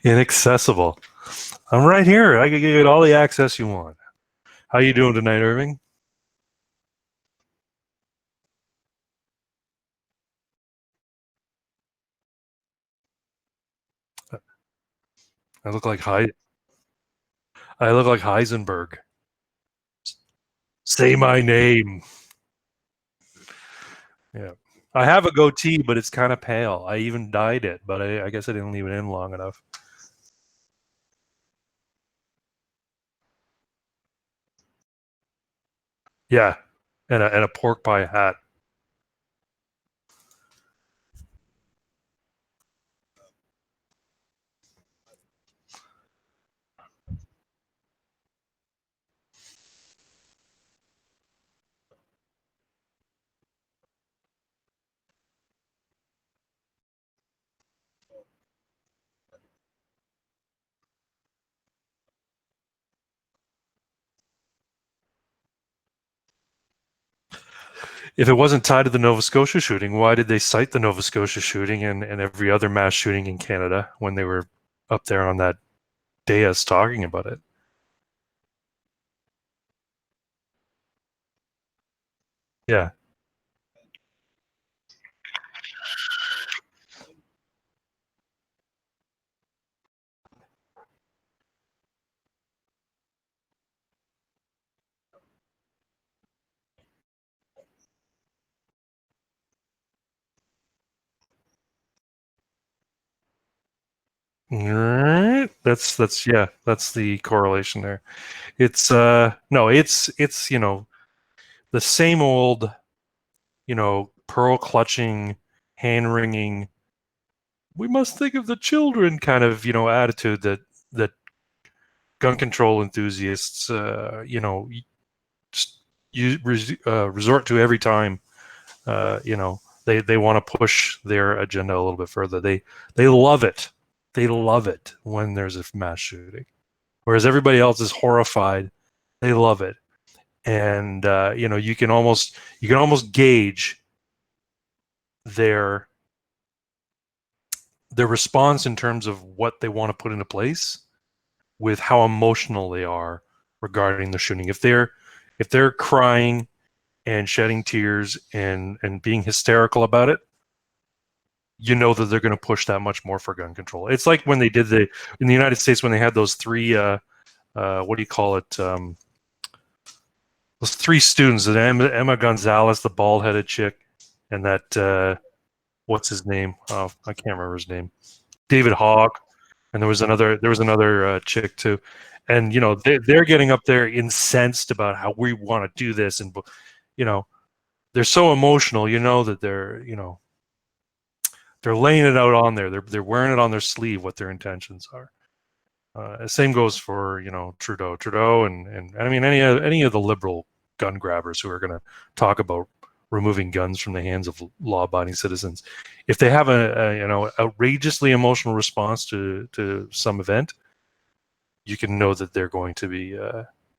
Inaccessible. I'm right here. I can get all the access you want. How you doing tonight, Irving? I look like I look like Heisenberg. Say my name. Yeah. I have a goatee, but it's kind of pale. I even dyed it, but I guess I didn't leave it in long enough. Yeah, and a pork pie hat. If it wasn't tied to the Nova Scotia shooting, why did they cite the Nova Scotia shooting and every other mass shooting in Canada when they were up there on that dais talking about it? Yeah. Right. That's yeah, that's the correlation there. It's no, it's the same old, pearl clutching, hand wringing, we must think of the children kind of, attitude that gun control enthusiasts resort to every time they want to push their agenda a little bit further. They love it. They love it when there's a mass shooting. Whereas everybody else is horrified. They love it. And you can almost gauge their their response in terms of what they want to put into place with how emotional they are regarding the shooting. If they're crying and shedding tears and being hysterical about it, you know that they're going to push that much more for gun control. It's like when they did in the United States when they had those three what do you call it? Those three students, that Emma Gonzalez, the bald headed chick, and that what's his name? Oh, I can't remember his name. David Hogg, and there was another chick too, and they're getting up there incensed about how we want to do this, and you know they're so emotional, that they're laying it out on there. They're wearing it on their sleeve what their intentions are. Same goes for Trudeau, and I mean any of the liberal gun grabbers who are going to talk about removing guns from the hands of law-abiding citizens. If they have a outrageously emotional response to some event, you can know that they're going to be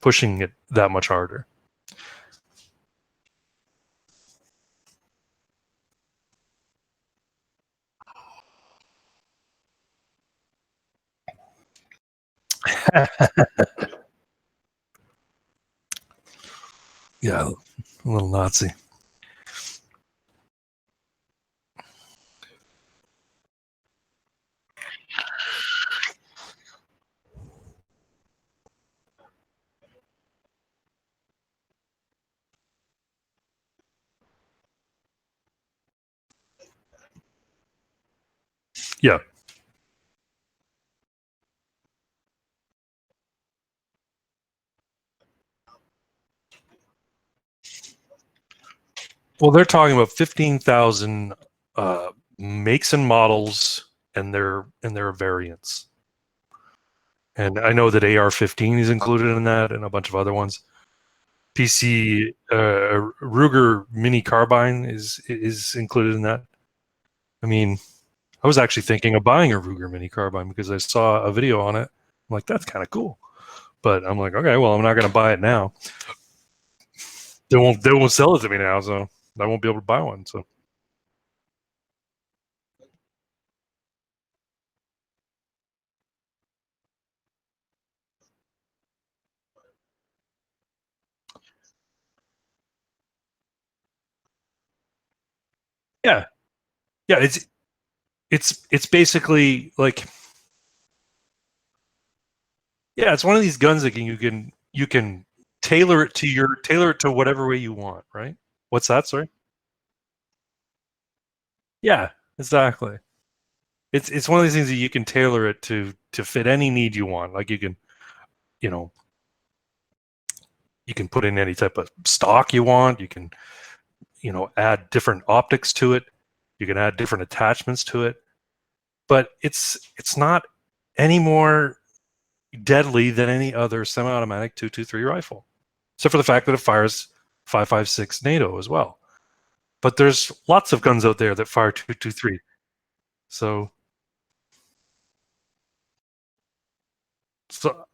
pushing it that much harder. Yeah, a little Nazi. Yeah. Well, they're talking about 15,000 makes and models and their variants. And I know that AR-15 is included in that, and a bunch of other ones. PC Ruger Mini Carbine is included in that. I mean, I was actually thinking of buying a Ruger Mini Carbine because I saw a video on it. I'm like, that's kind of cool. But I'm like, okay, well, I'm not going to buy it now. They won't sell it to me now, so I won't be able to buy one. So Yeah, yeah. It's basically like, yeah, it's one of these guns that you can tailor it to whatever way you want, right? What's that? Sorry. Yeah, exactly. It's one of these things that you can tailor it to fit any need you want. Like you know you can put in any type of stock you want. You can add different optics to it. You can add different attachments to it. But it's not any more deadly than any other semi-automatic 223 rifle, except for the fact that it fires 5.56 NATO as well. But there's lots of guns out there that fire 223. So, so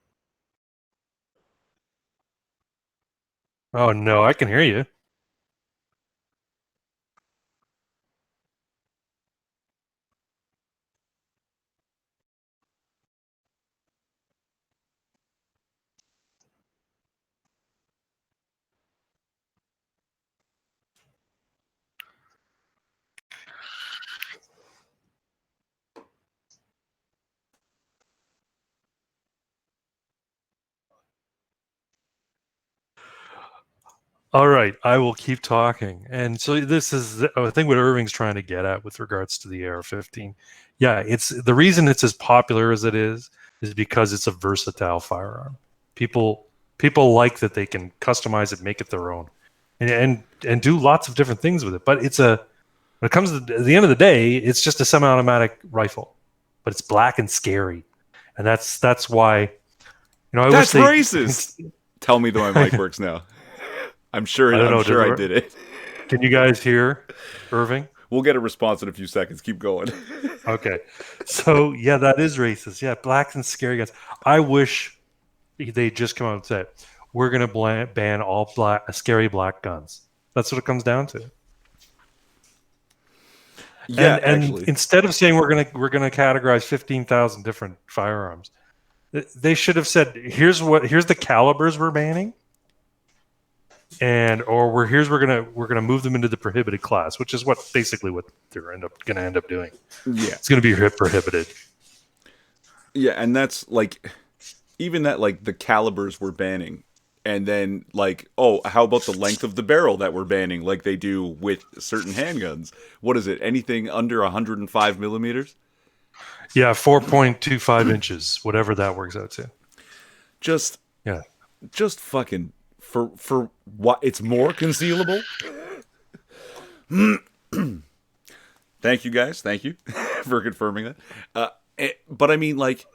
oh no, I can hear you. All right, I will keep talking. And so this is, I think, what Irving's trying to get at with regards to the AR-15. Yeah, it's the reason it's as popular as it is because it's a versatile firearm. People people like that they can customize it, make it their own, and do lots of different things with it. But when it comes to the end of the day, it's just a semi-automatic rifle, but it's black and scary, and that's why I wish That's they. racist. Tell me the way my mic works now. I'm sure. I don't I'm know. sure I did it. Can you guys hear Irving? We'll get a response in a few seconds. Keep going. Okay. So yeah, that is racist. Yeah, blacks and scary guys. I wish they just come out and say, we're going to ban all scary black guns. That's what it comes down to. Yeah, And actually. instead of saying we're gonna categorize 15,000 different firearms, they should have said, here's the calibers we're banning, or we're gonna move them into the prohibited class, which is basically what they're gonna end up doing. Yeah. It's gonna be prohibited. Yeah, and that's like even that like the calibers we're banning. And then like, oh, how about the length of the barrel that we're banning like they do with certain handguns? What is it? Anything under 105 millimeters? Yeah, 4.25 inches, whatever that works out to. Just Yeah. just fucking for what it's more concealable. Thank you guys. Thank you for confirming that. But I mean, like,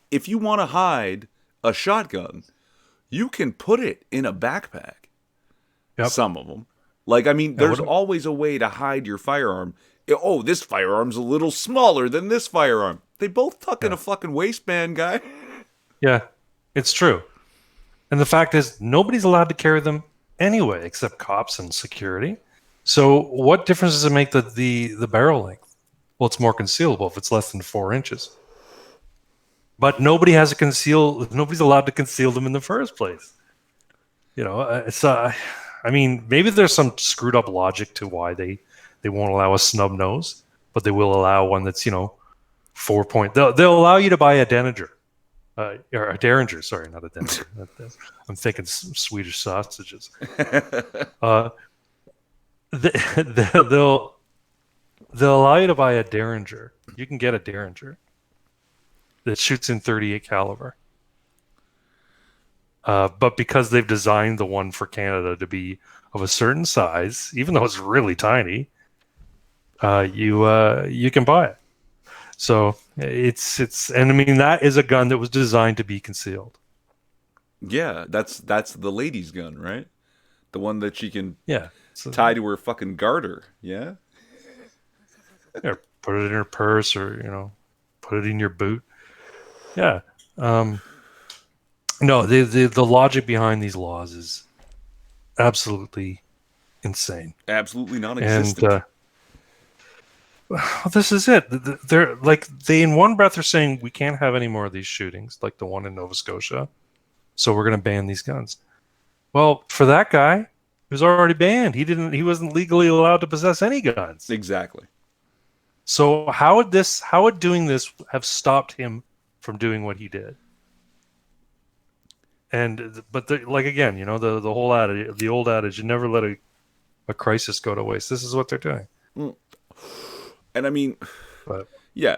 if you want to hide a shotgun, you can put it in a backpack. Yep. Some of them. Like, I mean, there's always a way to hide your firearm. Oh, this firearm's a little smaller than this firearm. They both tuck in a fucking waistband, guy. Yeah, it's true. And the fact is, nobody's allowed to carry them anyway, except cops and security. So, what difference does it make the barrel length? Well, it's more concealable if it's less than 4 inches. But nobody's allowed to conceal them in the first place. I mean, maybe there's some screwed up logic to why they won't allow a snub nose, but they will allow one that's 4 point. They'll allow you to buy a Derringer. Or a Derringer, sorry, not a Derringer. I'm thinking Swedish sausages. They'll allow you to buy a Derringer. You can get a Derringer that shoots in 38 caliber. But because they've designed the one for Canada to be of a certain size, even though it's really tiny, you can buy it. So and I mean that is a gun that was designed to be concealed. Yeah, that's the lady's gun, right? The one that she can tie to her fucking garter. Yeah. Yeah, put it in her purse, or put it in your boot. Yeah. No, the logic behind these laws is absolutely insane. Absolutely non-existent. And this is it. They're in one breath are saying we can't have any more of these shootings, like the one in Nova Scotia, so we're going to ban these guns. Well, for that guy was already banned. He wasn't legally allowed to possess any guns. Exactly. So how would doing this have stopped him from doing what he did? But like again, the whole adage, the old adage, you never let a crisis go to waste. This is what they're doing. And I mean, But yeah,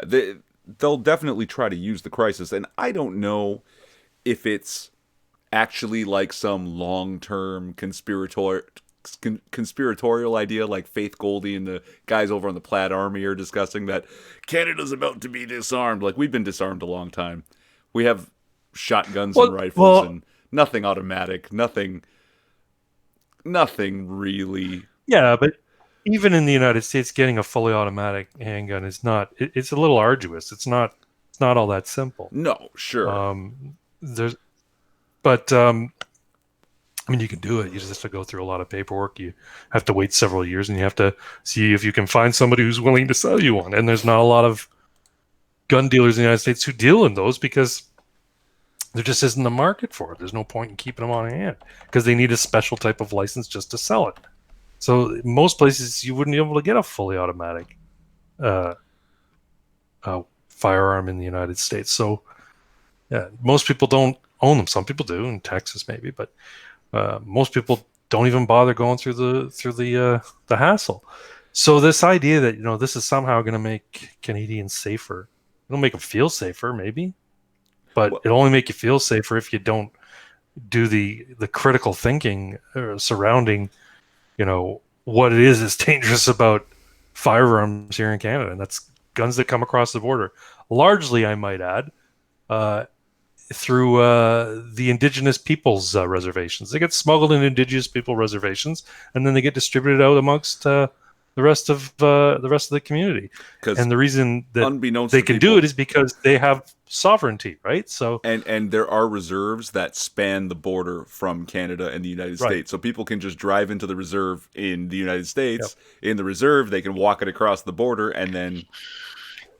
they'll definitely try to use the crisis, and I don't know if it's actually like some long-term conspiratorial idea like Faith Goldie and the guys over on the Plaid Army are discussing, that Canada's about to be disarmed. Like, we've been disarmed a long time. We have shotguns and rifles and nothing automatic, nothing really. Yeah, but even in the United States, getting a fully automatic handgun is not. It's a little arduous. It's not all that simple. No, sure. But I mean, you can do it. You just have to go through a lot of paperwork. You have to wait several years, and you have to see if you can find somebody who's willing to sell you one. And there's not a lot of gun dealers in the United States who deal in those because there just isn't a market for it. There's no point in keeping them on hand because they need a special type of license just to sell it. So most places you wouldn't be able to get a fully automatic firearm in the United States. So yeah, most people don't own them. Some people do in Texas maybe, but most people don't even bother going through the hassle. So this idea that this is somehow going to make Canadians safer, it'll make them feel safer maybe, but it'll only make you feel safer if you don't do the critical thinking surrounding what it is that's dangerous about firearms here in Canada, and that's guns that come across the border, largely, I might add, through the Indigenous peoples reservations. They get smuggled in Indigenous people reservations, and then they get distributed out amongst the rest of the community. And the reason that they can do it is because they have sovereignty, right? So and there are reserves that span the border from Canada and the United States, so people can just drive into the reserve in the United States. Yep. In the reserve, they can walk it across the border and then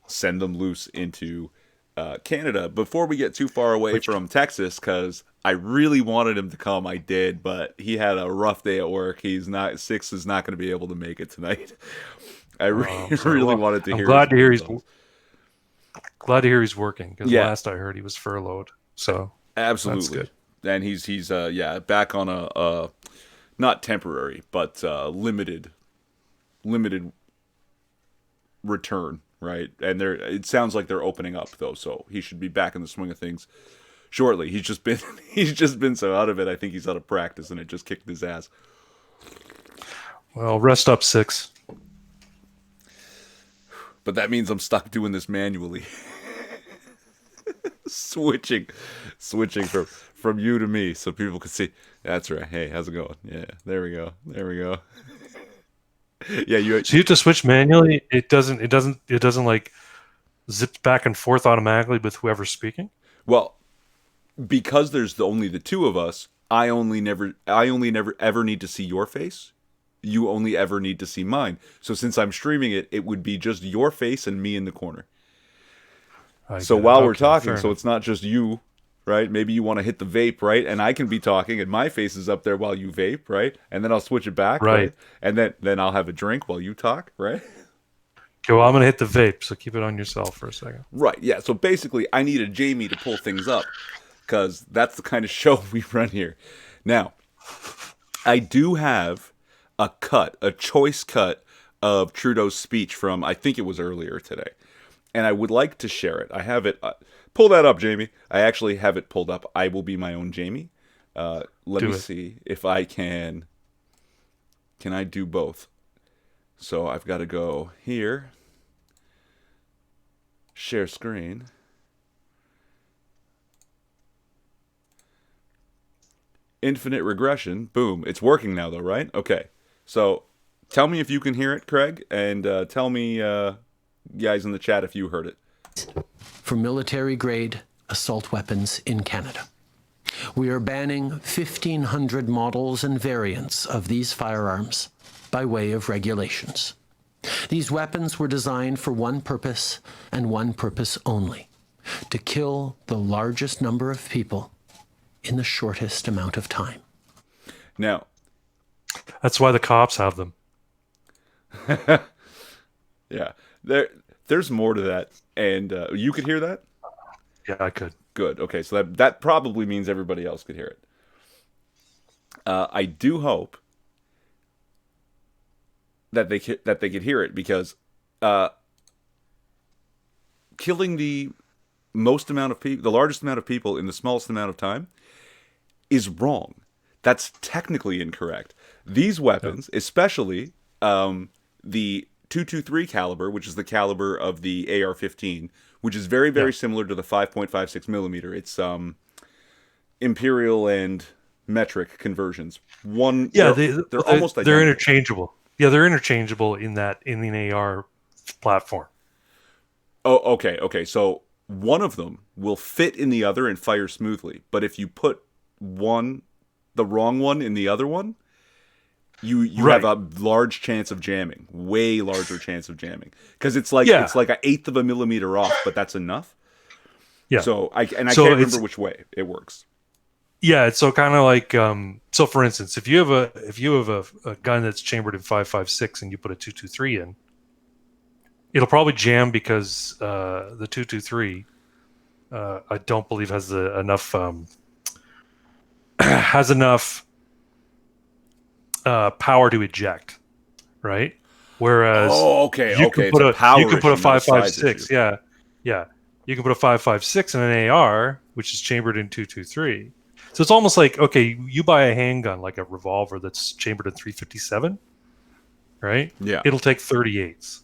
send them loose into Canada. Before we get too far away from Texas, because I really wanted him to come, I did, but he had a rough day at work. Six is not going to be able to make it tonight. I really wanted to hear. I'm glad to hear he's working, because last I heard he was furloughed. So absolutely, that's good. And he's back on a not temporary but limited return. Right, and it sounds like they're opening up though, so he should be back in the swing of things shortly. He's just been so out of it. I think he's out of practice, and it just kicked his ass. Well, rest up, Six. But that means I'm stuck doing this manually, switching from you to me, so people can see. That's right. Hey, how's it going? Yeah, there we go. Yeah, so you have to switch manually. It doesn't like zip back and forth automatically with whoever's speaking. Well, because there's only the two of us, I only never ever need to see your face. You only ever need to see mine. So since I'm streaming it, it would be just your face and me in the corner. So while we're talking, so it's not just you. Right? Maybe you want to hit the vape, right? And I can be talking, and my face is up there while you vape, right? And then I'll switch it back, right? And then I'll have a drink while you talk, right? Okay, well, I'm going to hit the vape, so keep it on yourself for a second. Right, yeah. So basically, I need a Jamie to pull things up, because that's the kind of show we run here. Now, I do have a choice cut of Trudeau's speech from, I think it was earlier today. And I would like to share it. I have it... pull that up, Jamie. I actually have it pulled up. I will be my own Jamie. Let me see if I can. Can I do both? So I've got to go here. Share screen. Infinite regression. Boom. It's working now, though, right? Okay. So tell me if you can hear it, Craig. And tell me, guys in the chat, if you heard it. For military-grade assault weapons in Canada. We are banning 1,500 models and variants of these firearms by way of regulations. These weapons were designed for one purpose and one purpose only: to kill the largest number of people in the shortest amount of time. Now, That's why the cops have them. Yeah, there's more to that, and you could hear that. Yeah, I could. Good. Okay, so that probably means everybody else could hear it. I do hope that they could hear it because uh, killing the most amount of people, the largest amount of people in the smallest amount of time, is wrong. That's technically incorrect. These weapons, especially the 223 caliber, which is the caliber of the AR-15, which is very, very similar to the 5.56 millimeter. It's imperial and metric conversions. Yeah, they're almost identical. they're interchangeable. Yeah, they're interchangeable in the AR platform. Oh, okay. So one of them will fit in the other and fire smoothly. But if you put the wrong one in the other one, you Right. have a large chance of jamming, way larger chance of jamming, because it's like Yeah. it's like an eighth of a millimeter off, but that's enough. Yeah. So I can't So remember which way it works. Yeah, it's so kind of like so for instance, if you have a gun that's chambered in 5.56 and you put a 223 in, it'll probably jam because the 223 I don't believe has enough has enough power to eject, right? Whereas Okay. you can put It's a power you can put a issue, not a size 5.56, issue. yeah, you can put a 5.56 in an AR, which is chambered in 223. So it's almost like, okay, you buy a handgun like a revolver that's chambered in 357, right? Yeah. It'll take 38s.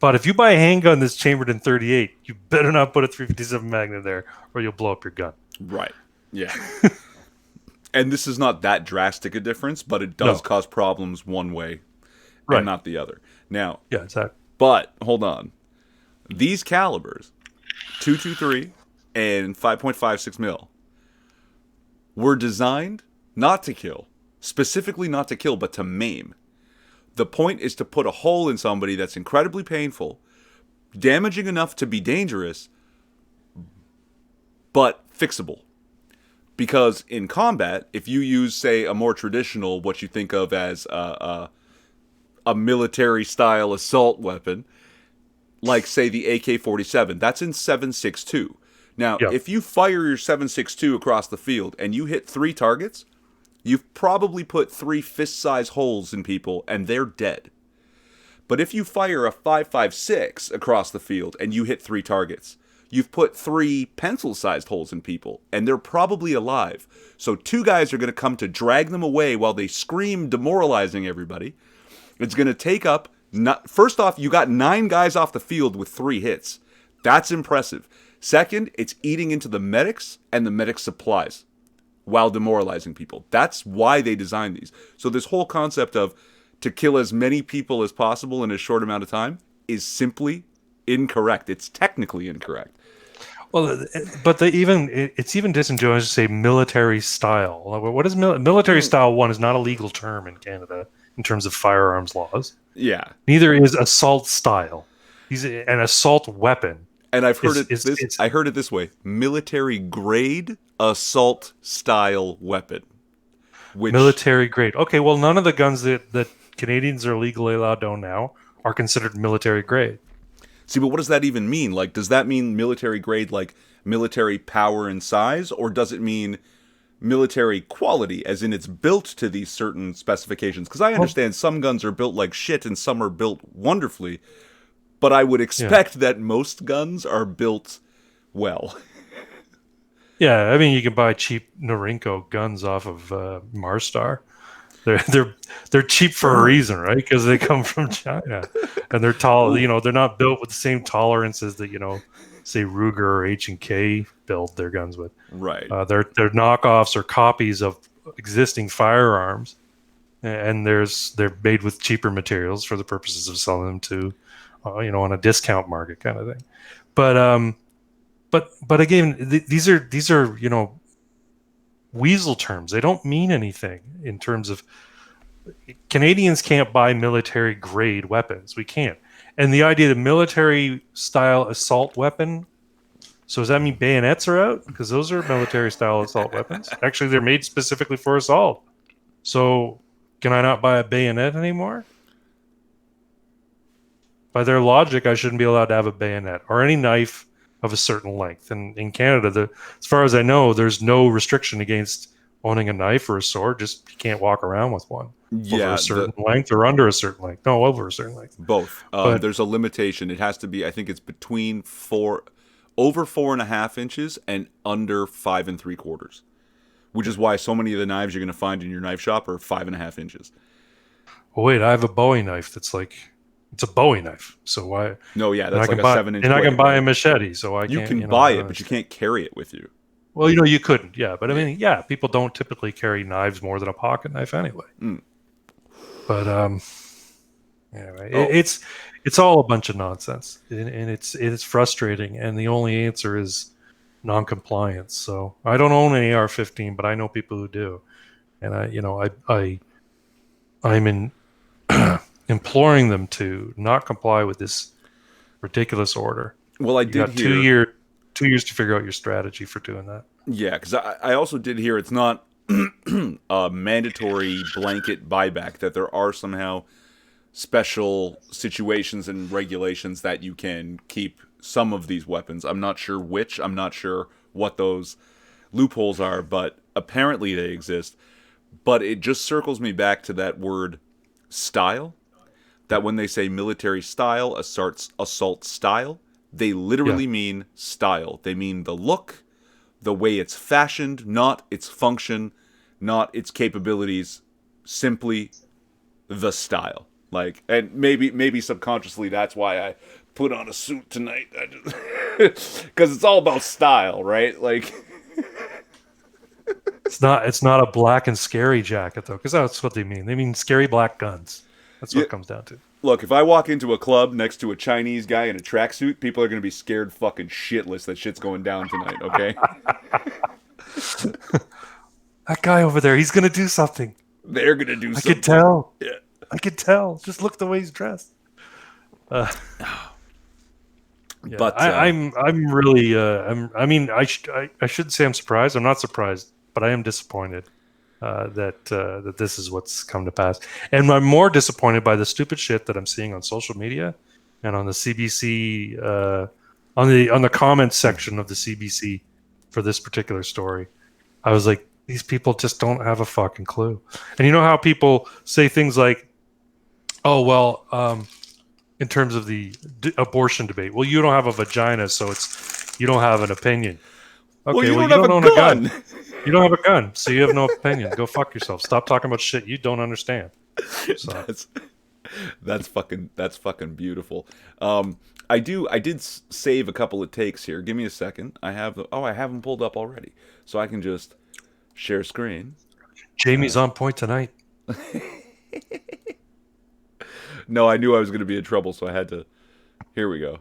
But if you buy a handgun that's chambered in 38, you better not put a 357 Magnum there, or you'll blow up your gun. Right. Yeah. And this is not that drastic a difference, but it does No. cause problems one way Right. and not the other. Now, Yeah, exactly. but hold on. These calibers, 223 and 5.56 mil, were designed not to kill, specifically not to kill, but to maim. The point is to put a hole in somebody that's incredibly painful, damaging enough to be dangerous, but fixable. Because in combat, if you use, say, a more traditional, what you think of as a military-style assault weapon, like, say, the AK-47, that's in 7.62. Now, Yeah. if you fire your 7.62 across the field and you hit 3 targets, you've probably put 3 fist-sized holes in people, and they're dead. But if you fire a 5.56 across the field and you hit 3 targets, you've put 3 pencil-sized holes in people, and they're probably alive. So 2 guys are going to come to drag them away while they scream, demoralizing everybody. It's going to take up... First off, you got 9 guys off the field with 3 hits. That's impressive. Second, it's eating into the medics and the medic supplies while demoralizing people. That's why they designed these. So this whole concept of to kill as many people as possible in a short amount of time is simply incorrect. It's technically incorrect. Well, but it's even disingenuous to say military style. Like, what is military style? One is not a legal term in Canada in terms of firearms laws. Yeah. Neither is assault style. He's an assault weapon. And I've heard I heard it this way: military grade assault style weapon. Military grade. Okay, well, none of the guns that Canadians are legally allowed to own now are considered military grade. See, but what does that even mean? Like, does that mean military grade, like military power and size, or does it mean military quality, as in it's built to these certain specifications? Because I understand some guns are built like shit and some are built wonderfully, but I would expect that most guns are built well. Yeah, I mean, you can buy cheap Norinco guns off of Marstar. They're cheap for a reason, right? Because they come from China, and they're tall. You know, they're not built with the same tolerances that say Ruger or H&K build their guns with. Right. They're knockoffs or copies of existing firearms, and they're made with cheaper materials for the purposes of selling them to, on a discount market kind of thing. But again, these are weasel terms. They don't mean anything in terms of Canadians can't buy military grade weapons. We can't. And the idea of military style assault weapon. So does that mean bayonets are out? Because those are military style assault weapons. Actually, they're made specifically for assault. So can I not buy a bayonet anymore? By their logic, I shouldn't be allowed to have a bayonet or any knife of a certain length. And in Canada, as far as I know, there's no restriction against owning a knife or a sword. Just you can't walk around with one over Yeah, a certain length or under a certain length. No, over a certain length. both. But There's a limitation. It has to be. I think it's between over 4.5 inches and under 5 3/4, which is why so many of the knives you're going to find in your knife shop are 5.5 inches. oh, wait, I have a Bowie knife that's like it's a Bowie knife. So why? No, yeah, And that's I like can a buy 7 inch. and I can blade, buy right? a machete. So I You can't. can I buy don't it, but you understand. can't carry it with you. Well, you couldn't. Yeah, but I mean, yeah, people don't typically carry knives more than a pocket knife anyway. But anyway, Oh. it's all a bunch of nonsense, and it's frustrating. And the only answer is non-compliance. So I don't own an AR-15, but I know people who do, and I'm imploring them to not comply with this ridiculous order. Well, I You did got hear. 2 years to figure out your strategy for doing that. Yeah, because I also did hear it's not a mandatory blanket buyback, that there are somehow special situations and regulations that you can keep some of these weapons. I'm not sure which. I'm not sure what those loopholes are, but apparently they exist. But it just circles me back to that word style. That when they say military style, assault style, they literally Yeah. mean style. They mean the look, the way it's fashioned, not its function, not its capabilities, simply the style. Like, and maybe subconsciously that's why I put on a suit tonight. Because it's all about style, right? Like, It's not a black and scary jacket though, because that's what they mean. They mean scary black guns. That's what yeah, it comes down to. look, if I walk into a club next to a Chinese guy in a tracksuit, people are going to be scared fucking shitless that shit's going down tonight, okay? That guy over there, he's gonna do something. They're going to do I something. could tell. Yeah. I could tell. Just look the way he's dressed. Yeah, But I'm really I mean I should say I'm surprised. I'm not surprised, but I am disappointed that this is what's come to pass. And I'm more disappointed by the stupid shit that I'm seeing on social media and on the CBC on the comments section of the CBC for this particular story. I was like, these people just don't have a fucking clue. And you know how people say things like, "Oh well," in terms of the abortion debate. Well, you don't have a vagina, so you don't have an opinion. Okay, you well, don't you have don't a own a gun. gun. You don't have a gun, so you have no opinion. Go fuck yourself. Stop talking about shit you don't understand. So That's fucking beautiful. I did save a couple of takes here. Give me a second. I have them pulled up already, so I can just share screen. Jamie's on point tonight. No, I knew I was going to be in trouble, so I had to. Here we go.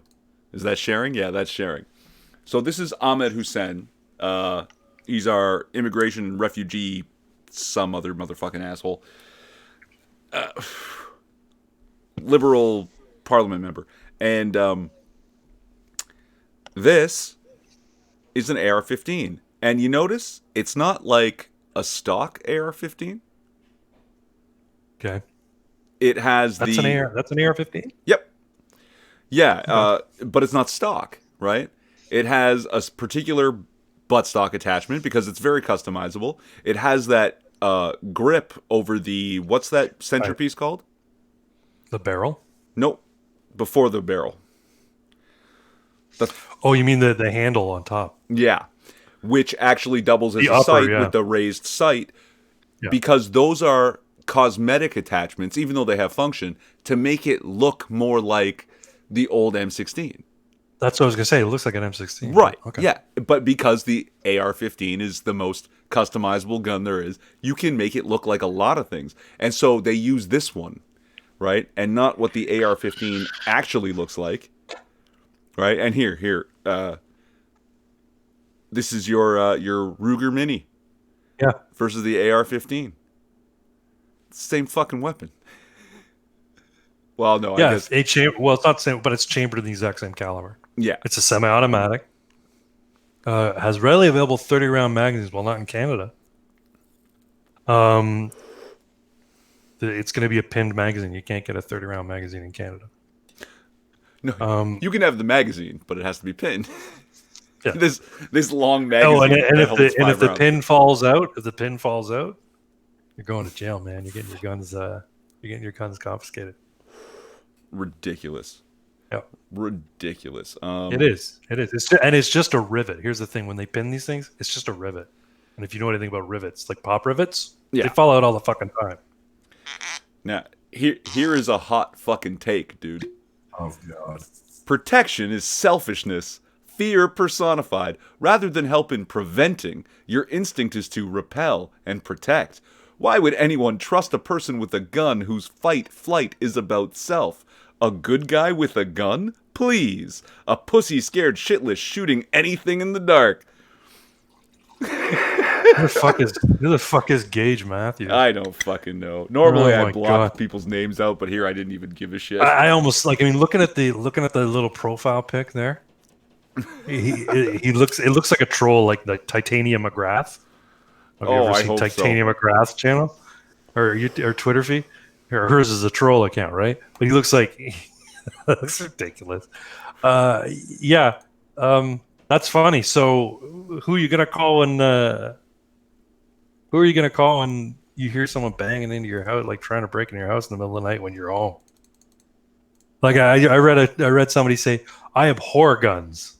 Is that sharing? Yeah, that's sharing. So this is Ahmed Hussein. He's our immigration and refugee, some other motherfucking asshole. Liberal parliament member. And this is an AR-15. And you notice it's not like a stock AR-15. Okay, It has that's an AR. That's an AR-15. Yep. Yeah, but it's not stock, right? It has a particular buttstock attachment because it's very customizable. It has that grip over the, what's that centerpiece called? The barrel. Nope, before the barrel. Oh, you mean the handle on top? Yeah, which actually doubles as The a upper, sight yeah. with the raised sight, Yeah. because those are cosmetic attachments, even though they have function, to make it look more like the old M16. That's what I was gonna say. It looks like an M16. Right. Okay. Yeah. But because the AR-15 is the most customizable gun there is, you can make it look like a lot of things. And so they use this one, right? And not what the AR-15 actually looks like. Right? And here. This is your Ruger Mini Yeah. versus the AR-15. Same fucking weapon. Well, no, I Yeah. guess. It's not the same, but it's chambered in the exact same caliber. Yeah. It's a semi-automatic. Has readily available 30-round magazines. Well, not in Canada. It's going to be a pinned magazine. You can't get a 30-round magazine in Canada. No, you can have the magazine, but it has to be pinned. Yeah. this long magazine. Oh, and that holds if 5 the rounds. pin falls out, you're going to jail, man. You're getting your guns. You're getting your guns confiscated. Ridiculous. Yeah. Ridiculous. It is. It's just a rivet. Here's the thing: when they pin these things, it's just a rivet. And if you know anything about rivets, like pop rivets, Yeah. they fall out all the fucking time. Now, here is a hot fucking take, dude. Oh God. Protection is selfishness, fear personified. Rather than help in preventing, your instinct is to repel and protect. Why would anyone trust a person with a gun whose flight is about self? A good guy with a gun? Please. A pussy scared shitless shooting anything in the dark. Who the fuck is Gage Matthews? I don't fucking know. Normally Oh I my block God. people's names out, but here I didn't even give a shit. I almost looking at the little profile pic there. He looks. It looks like a troll, like Titania McGrath. Have you ever I seen hope Titania McGrath's channel or Twitter feed? Hers is a troll account, right? But he looks like that's ridiculous. Yeah, that's funny. So, who are you gonna call when? Who are you gonna call when you hear someone banging into your house, like trying to break in your house in the middle of the night when you're home? Like I read somebody say, I abhor guns,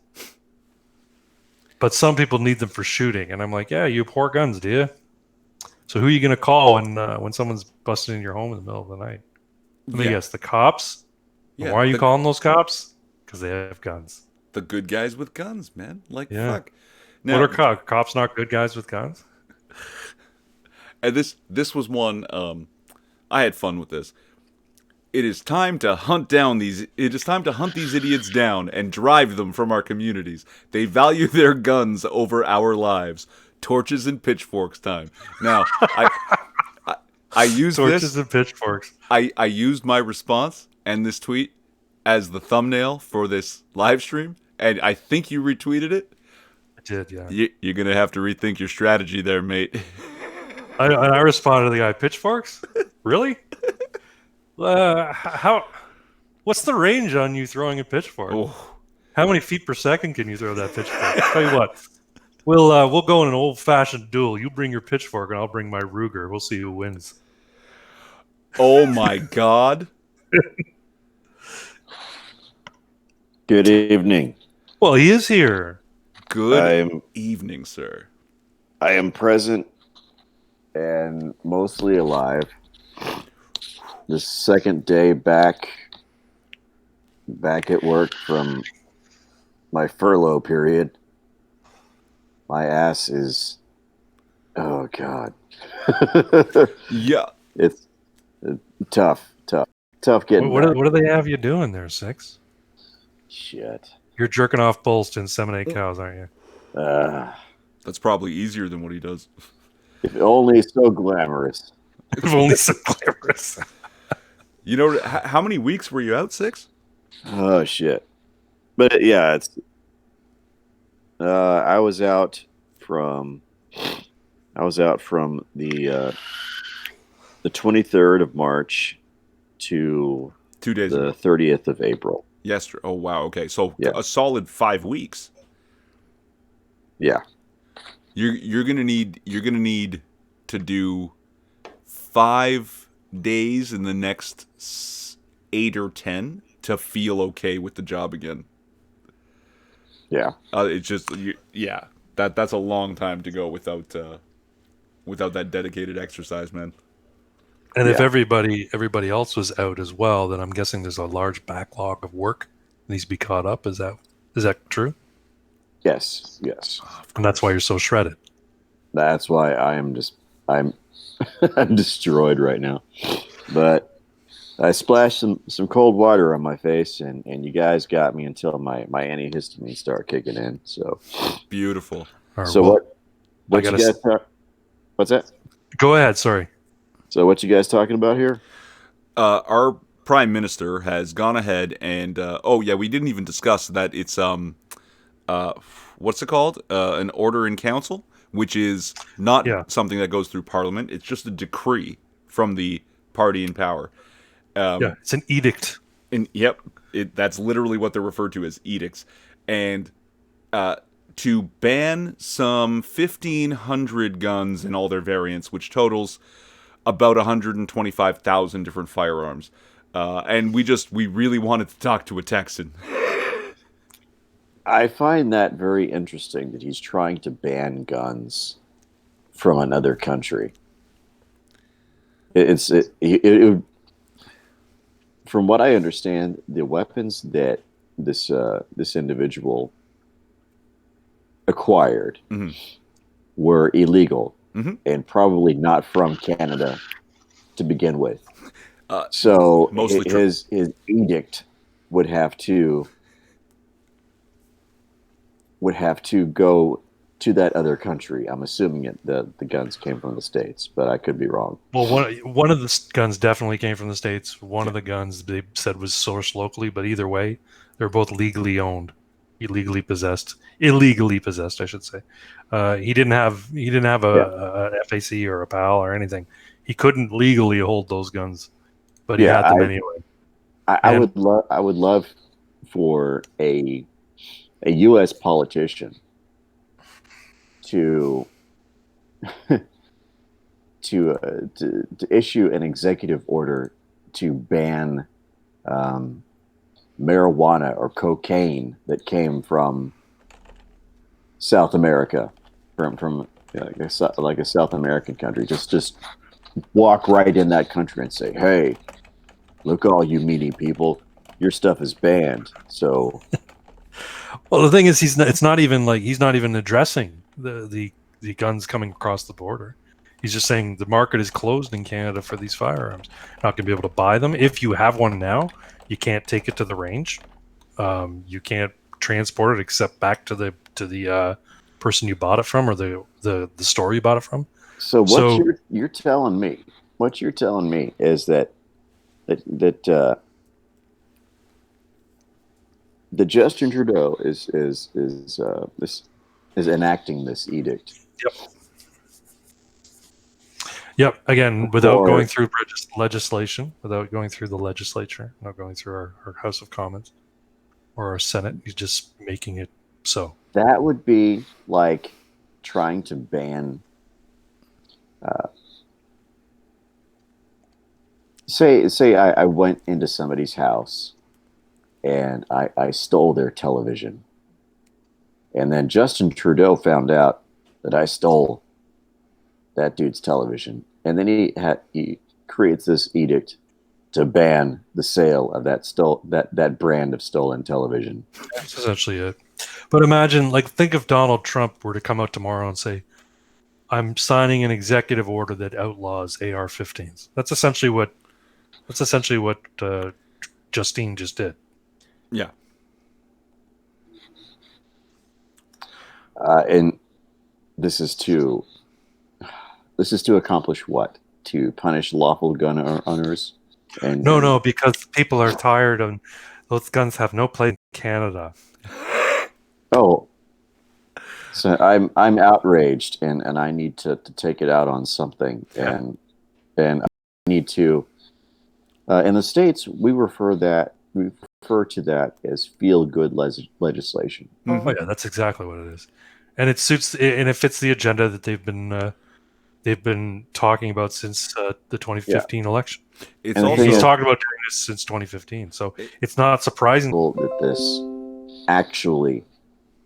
but some people need them for shooting, and I'm like, yeah, you abhor guns, do you? So who are you gonna call when someone's busting in your home in the middle of the night? Let me guess, the cops. Yeah, Why are you calling those cops? Because they have guns. The good guys with guns, man. Like, Yeah. fuck. Now, What are cops? Cops not good guys with guns? and this was one. I had fun with this. It is time to hunt these idiots down and drive them from our communities. They value their guns over our lives. Torches and pitchforks time. Now, I used Torches and pitchforks. I used my response and this tweet as the thumbnail for this live stream, and I think you retweeted it. I did, yeah. You're gonna have to rethink your strategy there, mate. I responded to the guy, pitchforks? Really? How? What's the range on you throwing a pitchfork? Oh. How many feet per second can you throw that pitchfork? Tell you what, we'll go in an old-fashioned duel. You bring your pitchfork, and I'll bring my Ruger. We'll see who wins. Oh my God! Good evening. Well, he is here. Good evening, sir. I am present and mostly alive. The second day back at work from my furlough period. My ass is, oh God. Yeah. It's tough getting What back. do they have you doing there, Six? Shit. You're jerking off bulls to inseminate cows, aren't you? That's probably easier than what he does. If only so glamorous. If only so glamorous. You know, how many weeks were you out? 6? Oh shit. But yeah, it's I was out from the 23rd of March to 2 days the ago. 30th of April. Yesterday. Oh wow. Okay, so Yeah. a solid 5 weeks. Yeah. You're gonna need to do 5 days in the next 8 or 10 to feel okay with the job again. Yeah. It's just that's a long time to go without that dedicated exercise, man. And if Yeah. everybody else was out as well, then I'm guessing there's a large backlog of work that needs to be caught up. Is that true? Yes. And that's why you're so shredded. That's why I'm I'm destroyed right now. But I splashed some cold water on my face and you guys got me until my antihistamine started kicking in. So Beautiful. All right, so well, what you guys what's that? Go ahead. Sorry. So what you guys talking about here? Our prime minister has gone ahead and we didn't even discuss that it's what's it called? An order in council, which is not Yeah. something that goes through parliament. It's just a decree from the party in power. Yeah, it's an edict. And yep, that's literally what they're referred to as edicts. And to ban some 1,500 guns and all their variants, which totals about 125,000 different firearms. And we really wanted to talk to a Texan. I find that very interesting that he's trying to ban guns from another country. From what I understand, the weapons that this individual acquired were illegal and probably not from Canada to begin with. So mostly his edict would have to go to that other country. I'm assuming the guns came from the States, but I could be wrong. Well, one of the guns definitely came from the States. One of the guns they said was sourced locally, but either way, they're both legally owned, illegally possessed, I should say. He didn't have a FAC or a PAL or anything. He couldn't legally hold those guns, but he had them anyway. I would love for a U.S. politician to issue an executive order to ban marijuana or cocaine that came from South America, from like a South American country. Just walk right in that country and say, "Hey, look, all you meaty people, your stuff is banned." So. Well, the thing is, he's not even addressing the guns coming across the border. He's just saying the market is closed in Canada for these firearms. Not going to be able to buy them. If you have one now, you can't take it to the range. You can't transport it except back to the person you bought it from or the store you bought it from. So you're telling me? What you're telling me is that Justin Trudeau is enacting this edict. Yep. Again, without going through legislation, without going through the legislature, not going through our House of Commons or our Senate. He's just making it so. That would be like trying to ban. Say I went into somebody's house and I stole their television. And then Justin Trudeau found out that I stole that dude's television. And then he creates this edict to ban the sale of that brand of stolen television. That's essentially it. But imagine, think if Donald Trump were to come out tomorrow and say, "I'm signing an executive order that outlaws AR-15s." That's essentially what Justine just did. Yeah. And this is to accomplish what? To punish lawful gun owners? No, because people are tired and those guns have no place in Canada. Oh, so I'm outraged and I need to take it out on something, and I need to. In the States, we refer to that as feel-good legislation. Oh yeah, that's exactly what it is, and it fits the agenda that they've been talking about since the 2015 election. He's talking about doing this since 2015, so it's not surprising that this actually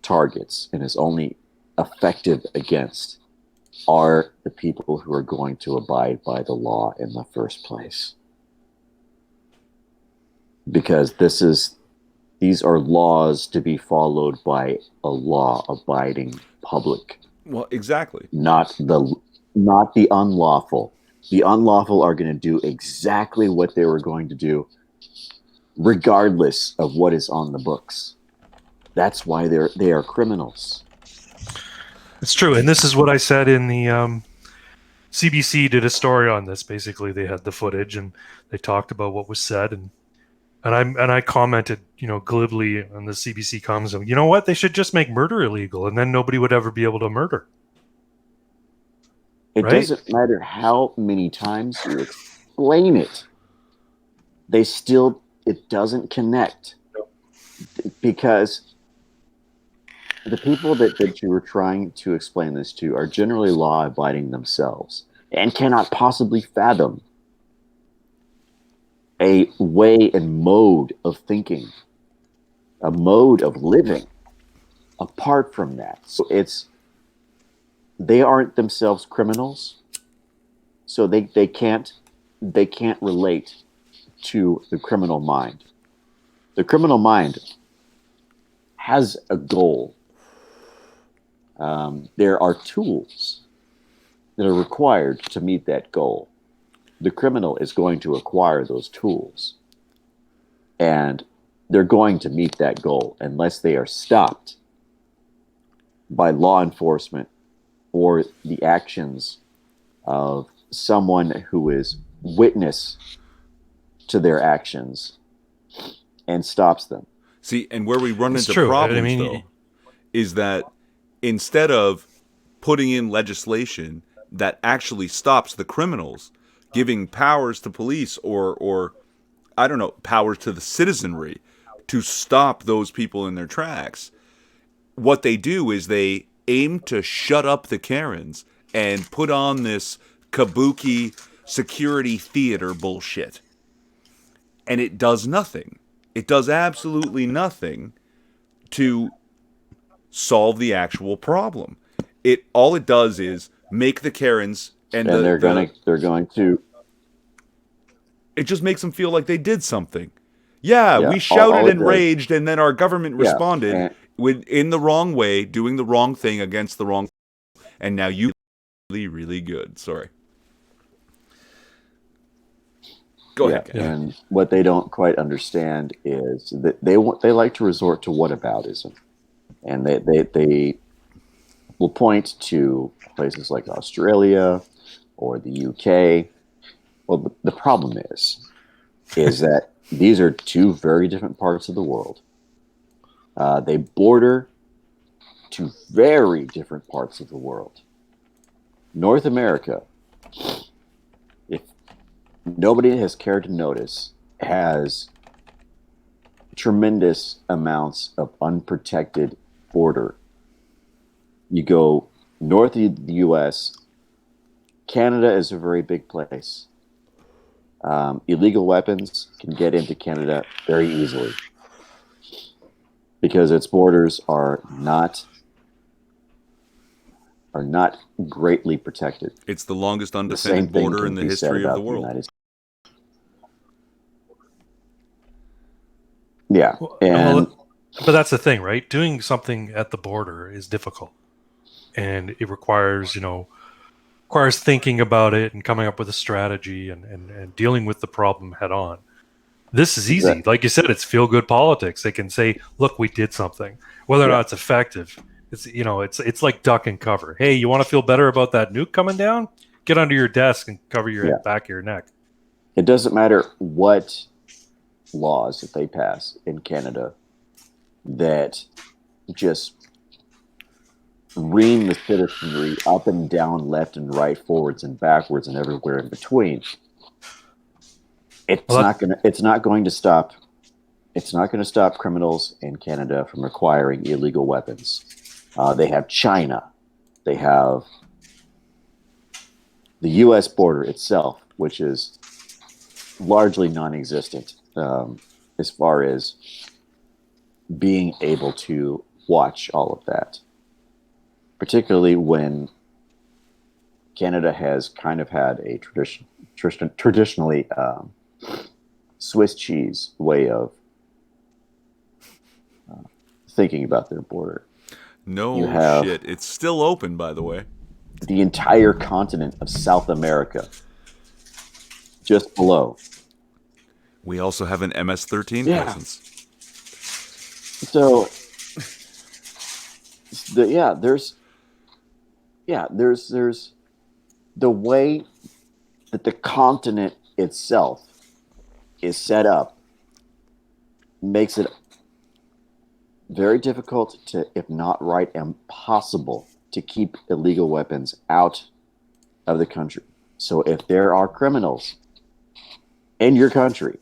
targets and is only effective against are the people who are going to abide by the law in the first place. Because these are laws to be followed by a law-abiding public. Well, exactly. Not the unlawful. The unlawful are going to do exactly what they were going to do, regardless of what is on the books. That's why they are criminals. It's true, and this is what I said in the CBC did a story on this. Basically, they had the footage and they talked about what was said, and I commented, glibly on the CBC comments, you know what? They should just make murder illegal, and then nobody would ever be able to murder. It doesn't matter how many times explain it, it doesn't connect, because the people that you were trying to explain this to are generally law-abiding themselves and cannot possibly fathom a way and mode of thinking, a mode of living apart from that. So they aren't themselves criminals, so they can't relate to the criminal mind. The criminal mind has a goal. There are tools that are required to meet that goal. The criminal is going to acquire those tools, and they're going to meet that goal unless they are stopped by law enforcement or the actions of someone who is witness to their actions and stops them. See, and where we run It's into true. problems, I mean, though, is that instead of putting in legislation that actually stops the criminals, giving powers to police or I don't know, powers to the citizenry to stop those people in their tracks, what they do is they aim to shut up the Karens and put on this kabuki security theater bullshit. And it does nothing. It does absolutely nothing to solve the actual problem. All it does is make the Karens and they're going to it just makes them feel like they did something. Yeah, Yeah, we shouted all it and does- raged, and then our government Yeah, responded in the wrong way, doing the wrong thing against the wrong, and now you really, really good. Sorry. Go ahead. Yeah, and what they don't quite understand is that they like to resort to whataboutism, and they will point to places like Australia or the UK. Well, the problem is that these are two very different parts of the world. They border to very different parts of the world. North America, if nobody has cared to notice, has tremendous amounts of unprotected border. You go north of the U.S., Canada is a very big place. Illegal weapons can get into Canada very easily because its borders are not greatly protected. It's the longest The undefended same thing border can in the be said history of about the world. United States. Yeah, but that's the thing, right? Doing something at the border is difficult, and it requires thinking about it and coming up with a strategy and dealing with the problem head on. This is easy. Like you said, it's feel-good politics. They can say, look, we did something. Whether or not it's effective, it's like duck and cover. Hey, you want to feel better about that nuke coming down? Get under your desk and cover your back of your neck. It doesn't matter what laws that they pass in Canada that just ream the citizenry up and down, left and right, forwards and backwards, and everywhere in between. It's not going to stop criminals in Canada from acquiring illegal weapons. They have China. They have the U.S. border itself, which is largely non-existent as far as being able to watch all of that, particularly when Canada has kind of had a traditionally Swiss cheese way of thinking about their border. No shit. It's still open, by the way. The entire continent of South America just below. We also have an MS-13 presence. So, there's the way that the continent itself is set up makes it very difficult to, if not right, impossible to keep illegal weapons out of the country. So if there are criminals in your country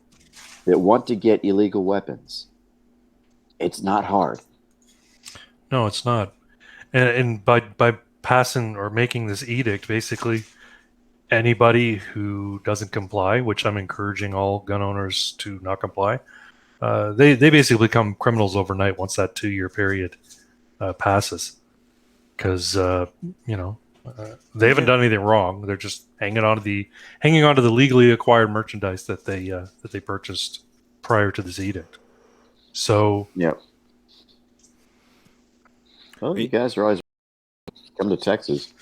that want to get illegal weapons, it's not hard. No, it's not. And by passing or making this edict, basically anybody who doesn't comply, which I'm encouraging all gun owners to not comply, they basically become criminals overnight once that 2 year period passes, because they haven't done anything wrong. They're just hanging on to the legally acquired merchandise that they purchased prior to this edict. So Yep. Well, you guys are always come to Texas.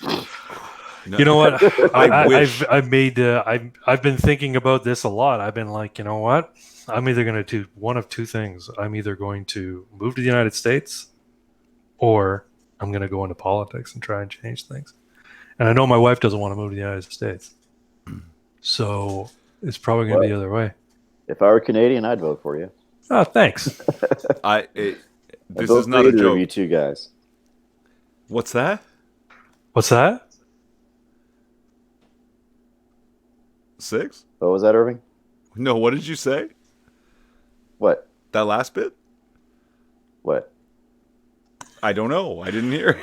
No. you know what? I wish. I've been thinking about this a lot. I've been like, you know what? I'm either going to do one of two things. I'm either going to move to the United States, or I'm going to go into politics and try and change things. And I know my wife doesn't want to move to the United States, so it's probably going to be the other way. If I were Canadian, I'd vote for you. Oh, thanks. This is not a joke. You two guys. What's that? What's that? 6? What was that, Irving? No, what did you say? What? That last bit? What? I don't know. I didn't hear.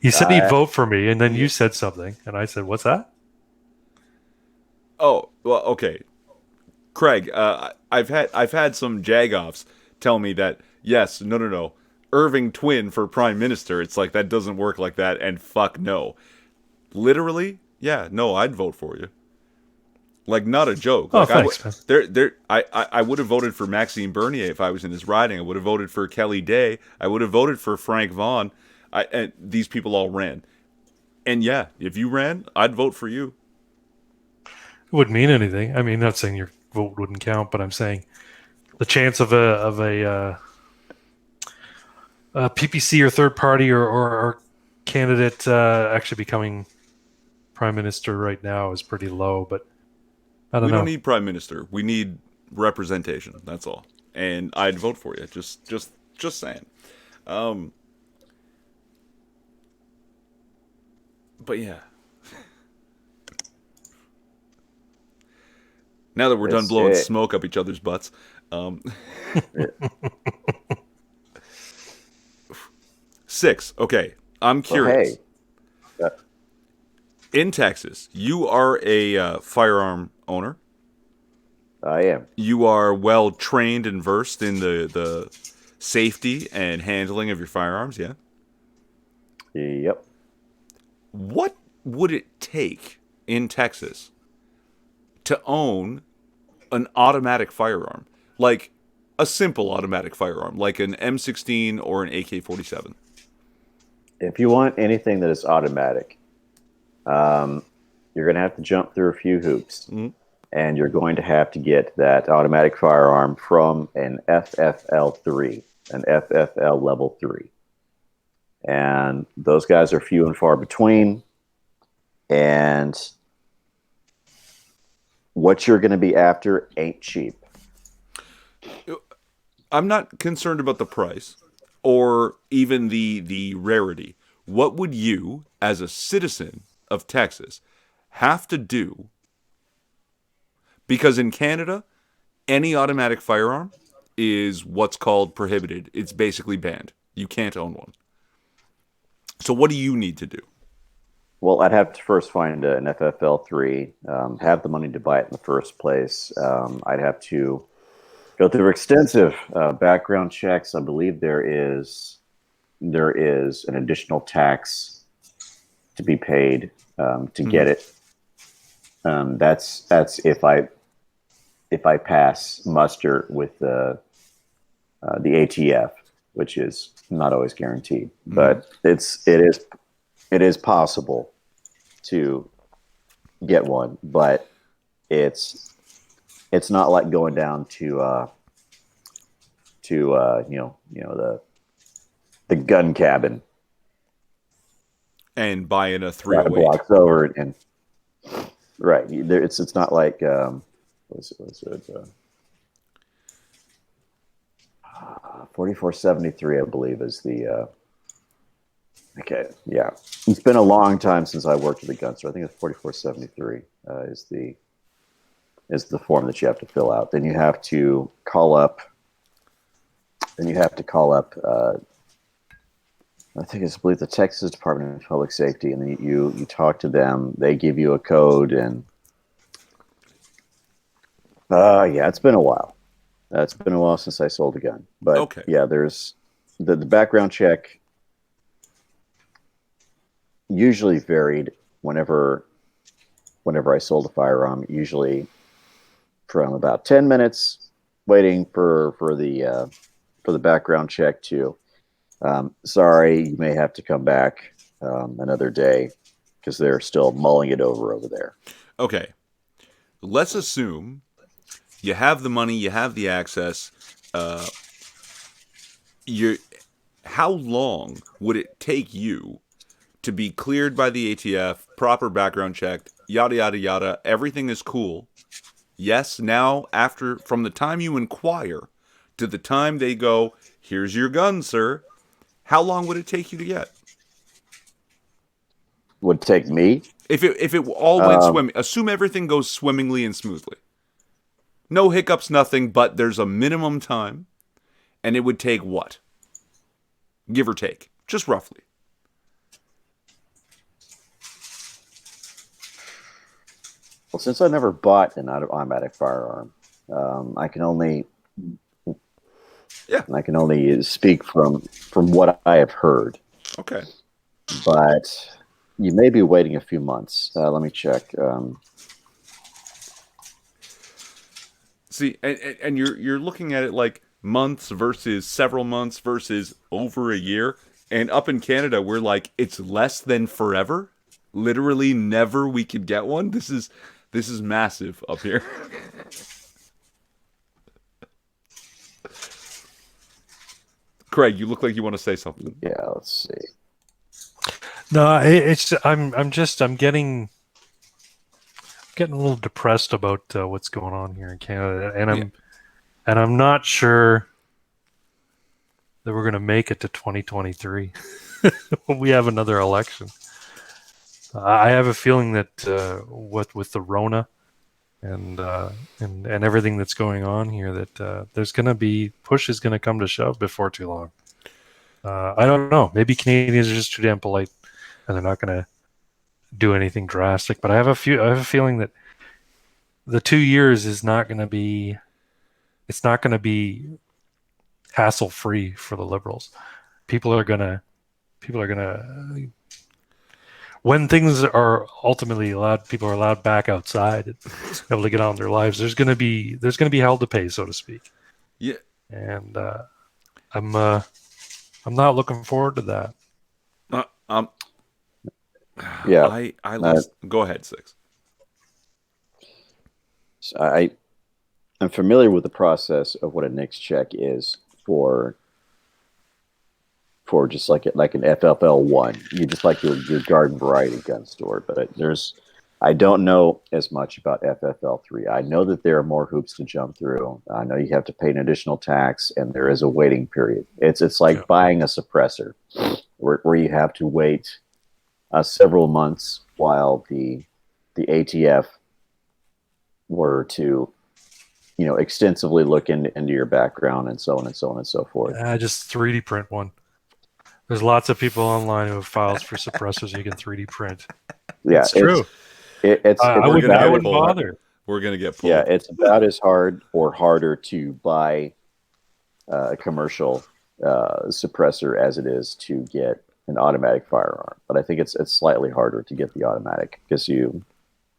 You said he'd vote for me, and then you said something, and I said, "What's that?" Oh, well, okay. Craig, I've had some jagoffs tell me that yes, no, Irving Twin for Prime Minister. It's like that doesn't work like that, and fuck no. Literally, yeah, no, I'd vote for you. Like, not a joke. Oh, Like, thanks, man. I would have voted for Maxime Bernier if I was in his riding. I would have voted for Kelly Day. I would have voted for Frank Vaughan. And these people all ran. And yeah, if you ran, I'd vote for you. It wouldn't mean anything. I mean, not saying your vote wouldn't count, but I'm saying the chance of a PPC or third party or candidate actually becoming prime minister right now is pretty low. But I don't know. We don't need prime minister. We need representation. That's all. And I'd vote for you. Just saying. But yeah. Now that we're done blowing smoke up each other's butts. 6. Okay. I'm curious. Hey. In Texas, you are a firearm owner. I am. You are well trained and versed in the safety and handling of your firearms, yeah? Yep. What would it take in Texas to own an automatic firearm? Like a simple automatic firearm, like an M16 or an AK-47? If you want anything that is automatic, you're going to have to jump through a few hoops. Mm-hmm. And you're going to have to get that automatic firearm from an FFL3, an FFL level 3. And those guys are few and far between. And what you're going to be after ain't cheap. I'm not concerned about the price or even the rarity. What would you, as a citizen of Texas, have to do? Because in Canada, any automatic firearm is what's called prohibited. It's basically banned. You can't own one. So what do you need to do? Well, I'd have to first find an FFL3, have the money to buy it in the first place. I'd have to go through extensive background checks. I believe there is an additional tax to be paid to get it. That's if I pass muster with the ATF, which is not always guaranteed, but it is possible to get one, but it's not like going down to the gun cabin and buying a 3 blocks over and right. It's not like what's it 4473, I believe, is the okay. Yeah, it's been a long time since I worked at the gun store. I think it's 4473 is the is the form that you have to fill out. Then you have to call up. I believe the Texas Department of Public Safety, and then you talk to them. They give you a code, and yeah, it's been a while. It's been a while since I sold a gun, but Okay. yeah, there's the background check. Usually varied whenever I sold a firearm. Usually from about 10 minutes waiting for the background check to sorry, you may have to come back another day because they're still mulling it over there. Okay. Let's assume you have the money, you have the access. How long would it take you to be cleared by the ATF, proper background checked, yada yada yada, everything is cool? Yes, now from the time you inquire to the time they go, here's your gun, sir, how long would it take you to get? Would take me? If it all went swimming, assume everything goes swimmingly and smoothly. No hiccups, nothing, but there's a minimum time, and it would take what? Give or take, just roughly. Well, since I never bought an automatic firearm, I can only speak from what I have heard. Okay. But you may be waiting a few months. Let me check. See, and you're looking at it like months versus several months versus over a year. And up in Canada, we're like, it's less than forever. Literally never we could get one. This is massive up here. Craig, you look like you want to say something. Yeah, let's see. No, I'm getting a little depressed about what's going on here in Canada, and I'm not sure that we're going to make it to 2023 when we have another election. I have a feeling that with the Rona and everything that's going on here, that there's going to be push is going to come to shove before too long. I don't know. Maybe Canadians are just too damn polite, and they're not going to do anything drastic. But I have a feeling that the 2 years is not going to be. It's not going to be hassle free for the Liberals. People are gonna. When things are ultimately allowed, people are allowed back outside and able to get on with their lives. There's gonna be hell to pay, so to speak. Yeah. And I'm not looking forward to that. Yeah. I lost. Go ahead, Six. I'm familiar with the process of what a NICS check is for just like an FFL1. You just like your garden variety gun store, but I don't know as much about FFL3. I know that there are more hoops to jump through. I know you have to pay an additional tax, and there is a waiting period. It's like buying a suppressor, where you have to wait several months while the ATF were to extensively look into your background and so on and so on and so forth. Just 3D print one. There's lots of people online who have files for suppressors you can 3D print. Yeah, it's true. I wouldn't bother. We're gonna get pulled. Yeah, it's about as hard or harder to buy a commercial suppressor as it is to get an automatic firearm. But I think it's slightly harder to get the automatic because you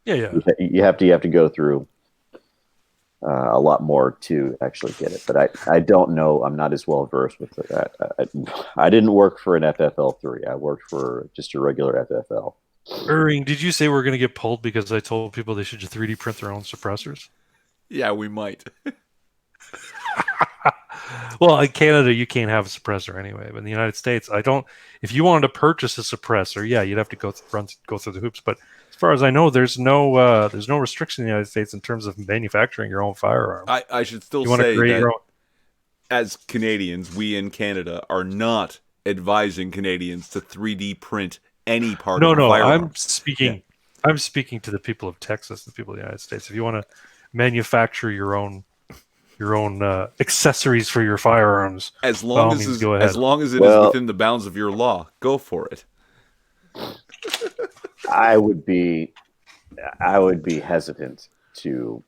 have to go through a lot more to actually get it. But I don't know. I'm not as well versed with that. I didn't work for an FFL3. I worked for just a regular FFL. Irving, did you say we're going to get pulled because I told people they should just 3D print their own suppressors? Yeah, we might. Well, in Canada, you can't have a suppressor anyway. But in the United States, I don't. If you wanted to purchase a suppressor, yeah, you'd have to go through the hoops. But as far as I know, there's no restriction in the United States in terms of manufacturing your own firearm. I should still say that as Canadians, we in Canada are not advising Canadians to 3D print any part of a firearm. I'm speaking to the people of Texas, the people of the United States. If you want to manufacture your own accessories for your firearms, As by all long means, as go ahead. as long as it is Well- within the bounds of your law, go for it. I would be hesitant to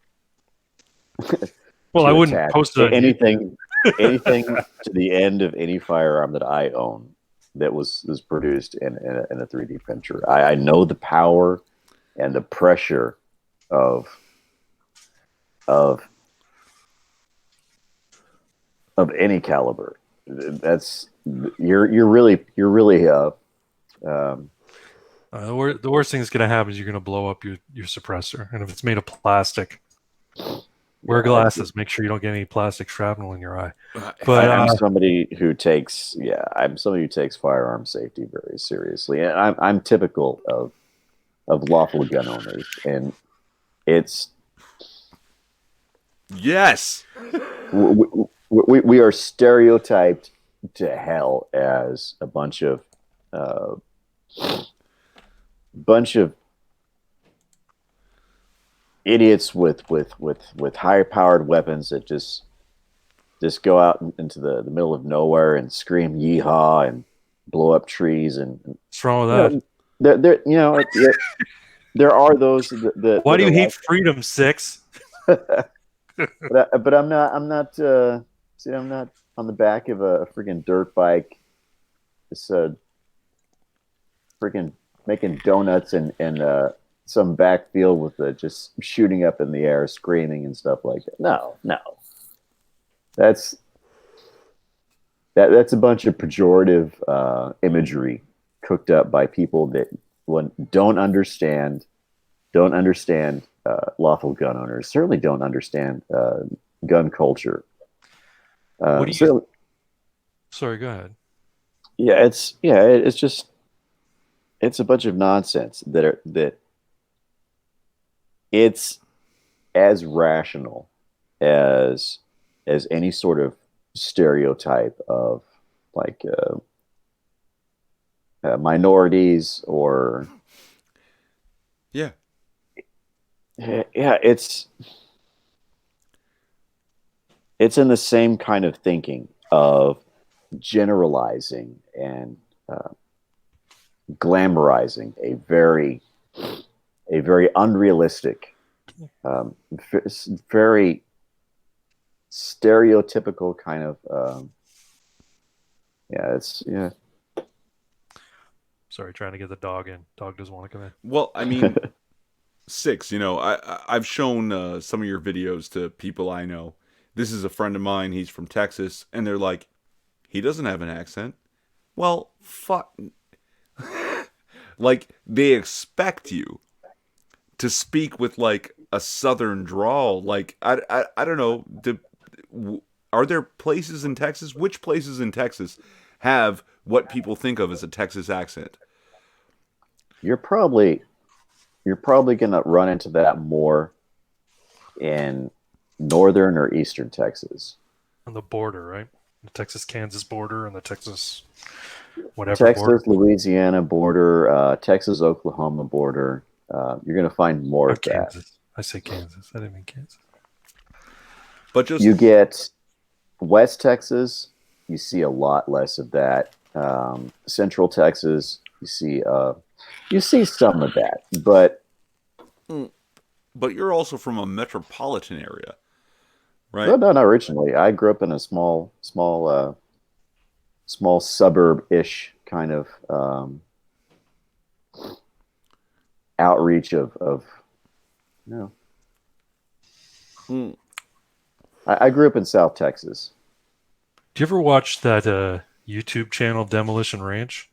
Well, to I wouldn't attach post it on anything to the end of any firearm that I own that was produced in a 3D printer. I know the power and the pressure of any caliber. That's you're really the worst thing that's going to happen is you're going to blow up your suppressor, and if it's made of plastic, wear glasses. Make sure you don't get any plastic shrapnel in your eye. But I'm somebody who takes firearm safety very seriously, and I'm typical of lawful gun owners, and it's Yes. we are stereotyped to hell as a bunch of idiots with high powered weapons that just go out into the middle of nowhere and scream yeehaw and blow up trees and what's wrong with that? There are those that Why do you are hate like, freedom, Six? but I'm not see, I'm not on the back of a freaking dirt bike just freaking making donuts and some backfield with just shooting up in the air screaming and stuff like that. No, that's a bunch of pejorative imagery cooked up by people that don't understand lawful gun owners, certainly don't understand gun culture. What do you? So, Sorry, go ahead. It's just it's a bunch of nonsense that it's as rational as any sort of stereotype of like minorities or Yeah. it's in the same kind of thinking of generalizing and glamorizing a very unrealistic, very stereotypical kind of Sorry, trying to get the dog in. Dog doesn't want to come in. Well, I mean, Six, I've shown some of your videos to people I know. This is a friend of mine. He's from Texas. And they're like, he doesn't have an accent. Well, fuck. Like, they expect you to speak with, like, a southern drawl. Like, I don't know. Are there places in Texas? Which places in Texas have what people think of as a Texas accent? You're probably going to run into that more in northern or eastern Texas. On the border, right? The Texas-Kansas border and the Texas whatever Texas, border. Louisiana border, Texas, Oklahoma border. You're going to find more of that. Kansas. I say Kansas. I didn't mean Kansas. But just You get West Texas, you see a lot less of that. Central Texas, you see some of that, but you're also from a metropolitan area, right? no, not originally. I grew up in a small suburb-ish kind of outreach of I grew up in South Texas. Do you ever watch that YouTube channel Demolition Ranch?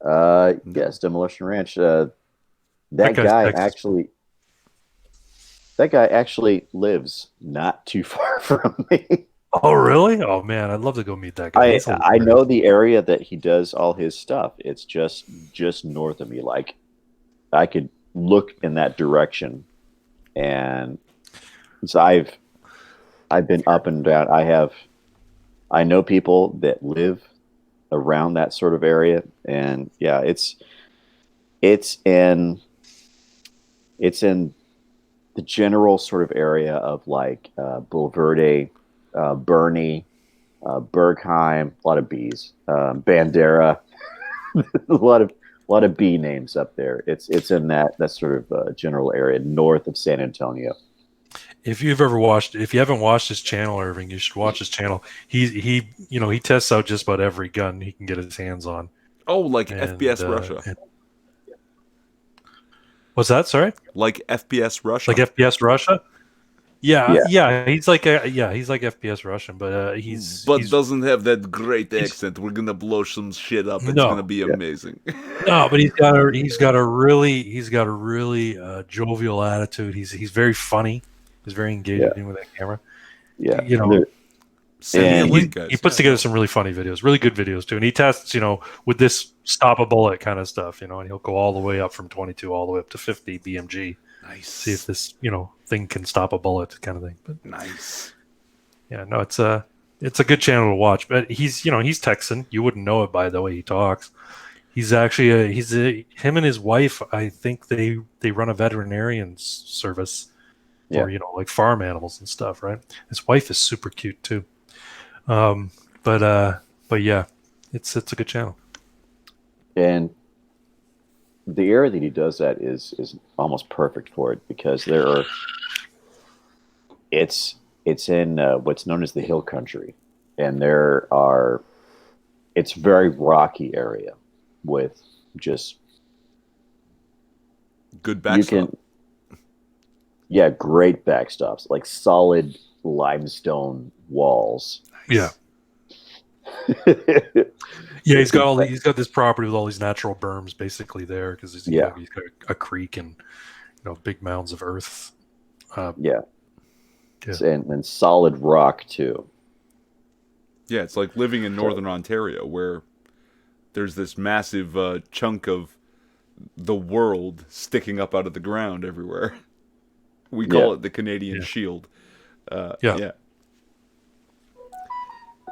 Yes, Demolition Ranch. That guy's guy Texas. actually lives not too far from me. Oh, really? Oh, man, I'd love to go meet that guy. I know the area that he does all his stuff. It's just north of me. Like, I could look in that direction, and so I've been up and down. I know people that live around that sort of area, and yeah, it's in the general sort of area of like Bulverde, Bernie, Bergheim, a lot of B's, Bandera, a lot of B names up there. It's in that sort of general area north of San Antonio. If you haven't watched his channel, Irving, you should watch his channel. He tests out just about every gun he can get his hands on. Oh, like And, FPS Russia. What's that? Sorry? Like FPS Russia. Like FPS Russia? Yeah. Yeah. He's like FPS Russian, but he's doesn't have that great accent. We're gonna blow some shit up. It's No. gonna be amazing. no, but he's got a really jovial attitude. He's very funny. He's very engaging with that camera. Yeah, You know, There- Send me a And link, guys. he puts together some really funny videos, really good videos too. And he tests, with this stop a bullet kind of stuff, and he'll go all the way up from 22 all the way up to 50 BMG. Nice. See if this, thing can stop a bullet kind of thing. But Nice. yeah, no, it's a good channel to watch. But he's Texan. You wouldn't know it by the way he talks. He's actually him and his wife. I think they run a veterinarian service for like farm animals and stuff. Right. His wife is super cute too. But yeah, it's a good channel. And the area that he does that is almost perfect for it because it's in what's known as the hill country, and it's very rocky area with just Good backstop. great backstops, like solid limestone walls. Yeah. Yeah, he's got this property with all these natural berms basically there because he's got a creek and big mounds of earth. And solid rock too. Yeah, it's like living in northern Ontario where there's this massive chunk of the world sticking up out of the ground everywhere. We call it the Canadian Shield. Yeah.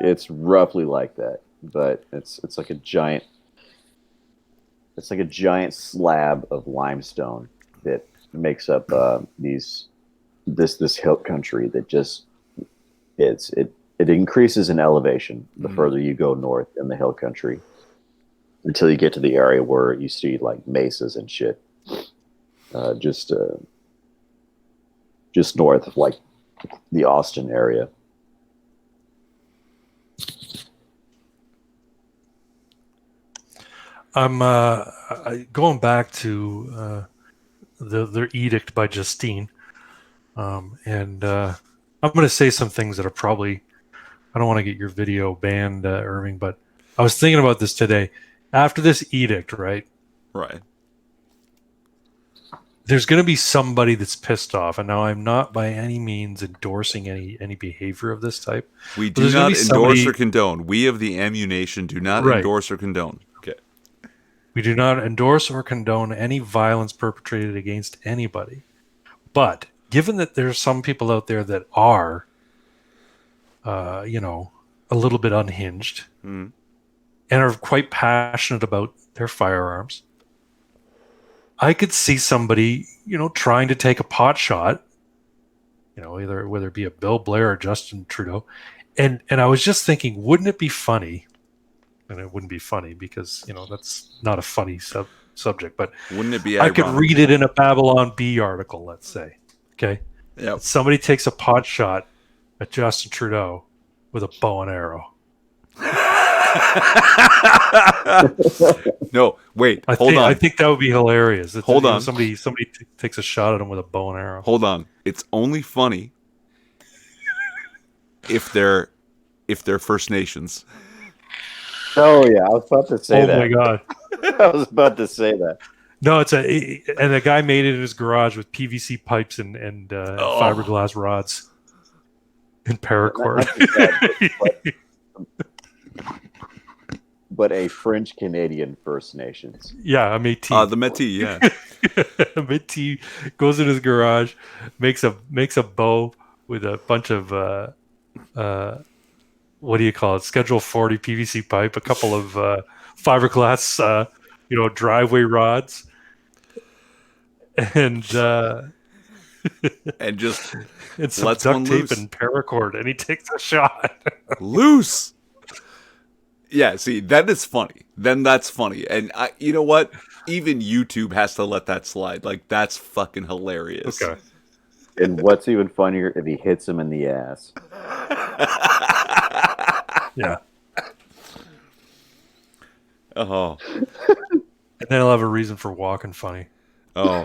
It's roughly like that, but it's like a giant slab of limestone that makes up this hill country that just it increases in elevation the further you go north in the hill country until you get to the area where you see like mesas and shit. Just north of like the Austin area. I'm going back to their edict by Justine, and I'm going to say some things that are probably, I don't want to get your video banned, Irving, but I was thinking about this today. After this edict, right? Right. There's going to be somebody that's pissed off, and now I'm not by any means endorsing any behavior of this type. We do not endorse or condone. We of the Ammunation do not endorse or condone. Okay. We do not endorse or condone any violence perpetrated against anybody. But given that there's some people out there that are, a little bit unhinged and are quite passionate about their firearms, I could see somebody, trying to take a pot shot, either whether it be a Bill Blair or Justin Trudeau. And I was just thinking, wouldn't it be funny? And it wouldn't be funny because, that's not a funny subject, but wouldn't it be ironic? I could read it in a Babylon Bee article, let's say. Okay. Yeah. Somebody takes a pot shot at Justin Trudeau with a bow and arrow. No, wait. Hold on. I think that would be hilarious. Hold on. Somebody takes a shot at him with a bow and arrow. Hold on. It's only funny if they're First Nations. Oh yeah, I was about to say that. Oh my god. I was about to say that. No, and the guy made it in his garage with PVC pipes and fiberglass rods and paracord. But a French Canadian First Nations. Yeah, a Métis. The Métis, yeah. Métis goes in his garage, makes a bow with a bunch of what do you call it? Schedule 40 PVC pipe, a couple of fiberglass, driveway rods, and and just and some lets duct one tape loose. and paracord, and he takes a shot. Loose. Yeah, see, that is funny. Then that's funny. And you know what? Even YouTube has to let that slide. Like, that's fucking hilarious. Okay. And what's even funnier if he hits him in the ass? Yeah. Oh. And then I'll have a reason for walking funny. Oh.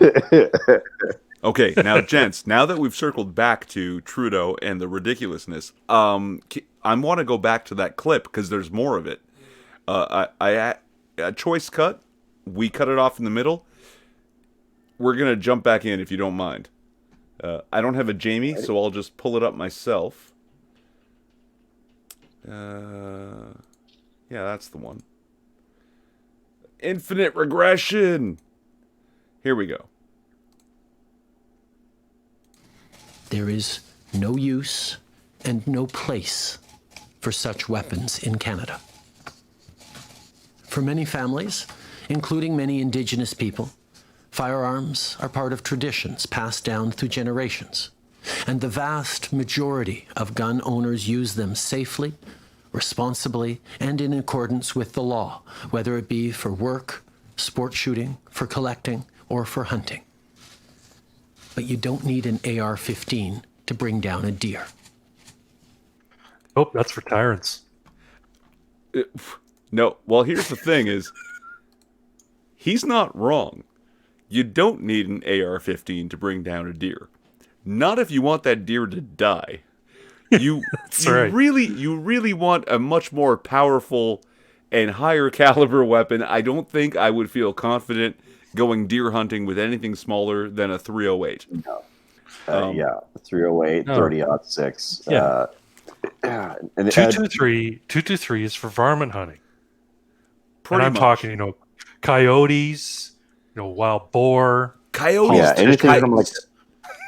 Okay, now, gents, now that we've circled back to Trudeau and the ridiculousness, I want to go back to that clip because there's more of it. A choice cut. We cut it off in the middle. We're going to jump back in if you don't mind. I don't have a Jamie, so I'll just pull it up myself. Yeah, that's the one. Infinite regression. Here we go. There is no use and no place for such weapons in Canada. For many families, including many Indigenous people, firearms are part of traditions passed down through generations, and the vast majority of gun owners use them safely, responsibly, and in accordance with the law, whether it be for work, sport shooting, for collecting, or for hunting. But you don't need an AR-15 to bring down a deer. Oh, that's for tyrants. No, well, here's the thing is, he's not wrong. You don't need an AR-15 to bring down a deer. Not if you want that deer to die. You right. you really want a much more powerful and higher caliber weapon. I don't think I would feel confident going deer hunting with anything smaller than a 308. No. Yeah, 308, No. 30-06. Yeah. And 223 is for varmint hunting. Pretty and I'm much. talking, coyotes, wild boar. Coyotes. Yeah, anything from like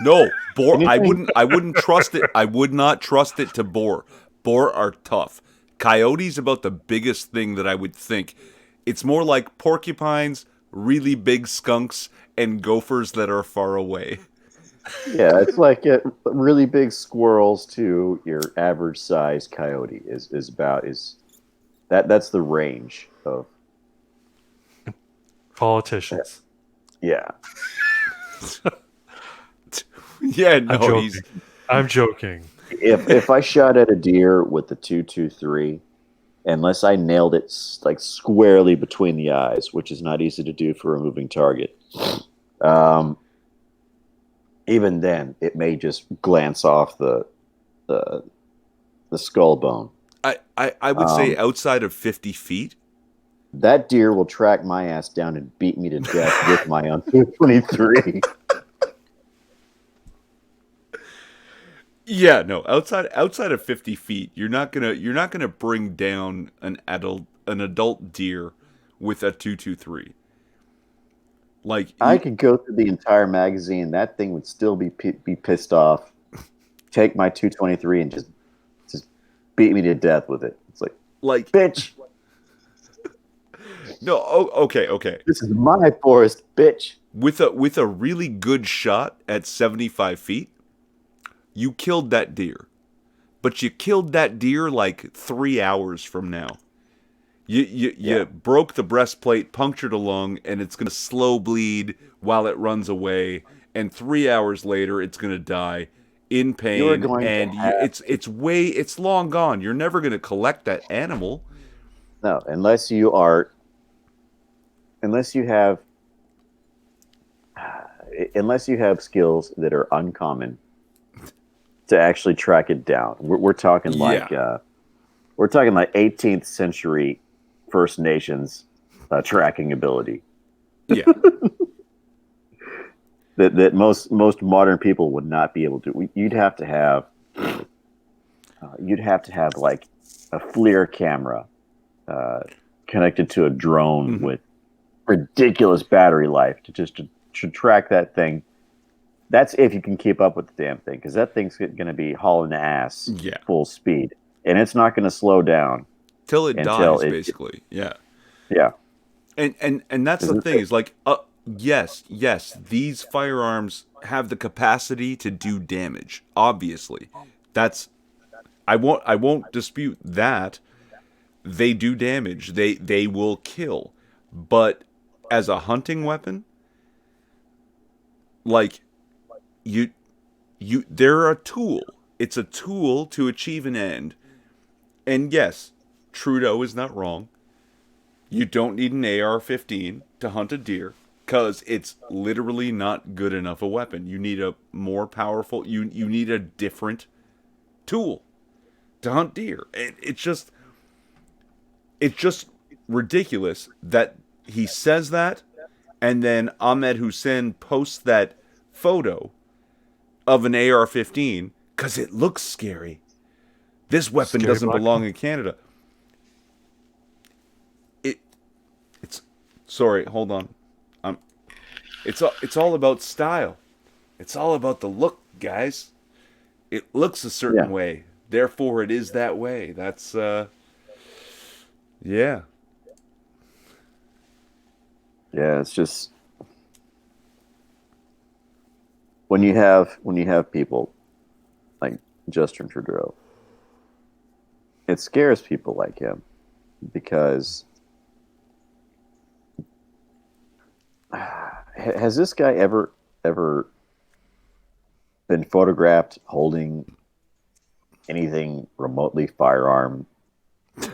No, boar. Anything? I wouldn't trust it. I would not trust it to boar. Boar are tough. Coyotes about the biggest thing that I would think. It's more like porcupines, really big skunks, and gophers that are far away. Yeah, it's like really big squirrels to your average size coyote that's the range of Politicians. yeah. Yeah, no, I'm joking. If I shot at a deer with the 223, unless I nailed it like squarely between the eyes, which is not easy to do for a moving target, even then it may just glance off the skull bone. I would say outside of 50 feet. That deer will track my ass down and beat me to death with my own 223. Yeah, no. Outside of 50 feet, you're not gonna bring down an adult deer with a 223. Like I could go through the entire magazine. That thing would still be pissed off. Take my 223 and just beat me to death with it. It's like bitch. No, okay. This is my forest, bitch. With a really good shot at 75 feet, you killed that deer. But you killed that deer like 3 hours from now. You broke the breastplate, punctured a lung, and it's going to slow bleed while it runs away. And 3 hours later, it's going to die in pain. And it's long gone. You're never going to collect that animal. No, unless you have skills that are uncommon to actually track it down. We're talking like 18th century First Nations tracking ability. Yeah. that most modern people would not be able to. You'd have to have like a FLIR camera connected to a drone with ridiculous battery life to track that thing. That's if you can keep up with the damn thing, because that thing's going to be hauling ass full speed, and it's not going to slow down till it dies, basically. Yeah. Yeah. And that's the thing is like yes, these firearms have the capacity to do damage. Obviously, that's I won't dispute that. They do damage. They will kill. But as a hunting weapon, like you they're a tool. It's a tool to achieve an end. And yes, Trudeau is not wrong. You don't need an AR-15 to hunt a deer because it's literally not good enough a weapon. You need a more powerful. You need a different tool to hunt deer. It's just ridiculous that he says that, and then Ahmed Hussein posts that photo of an AR-15 because it looks scary. This weapon Scary doesn't black. belong in Canada. It's sorry, hold on. It's all about style. It's all about the look, guys. It looks a certain Yeah. way, therefore it is that way. That's yeah. Yeah, it's just when you have people like Justin Trudeau, it scares people like him because has this guy ever been photographed holding anything remotely firearm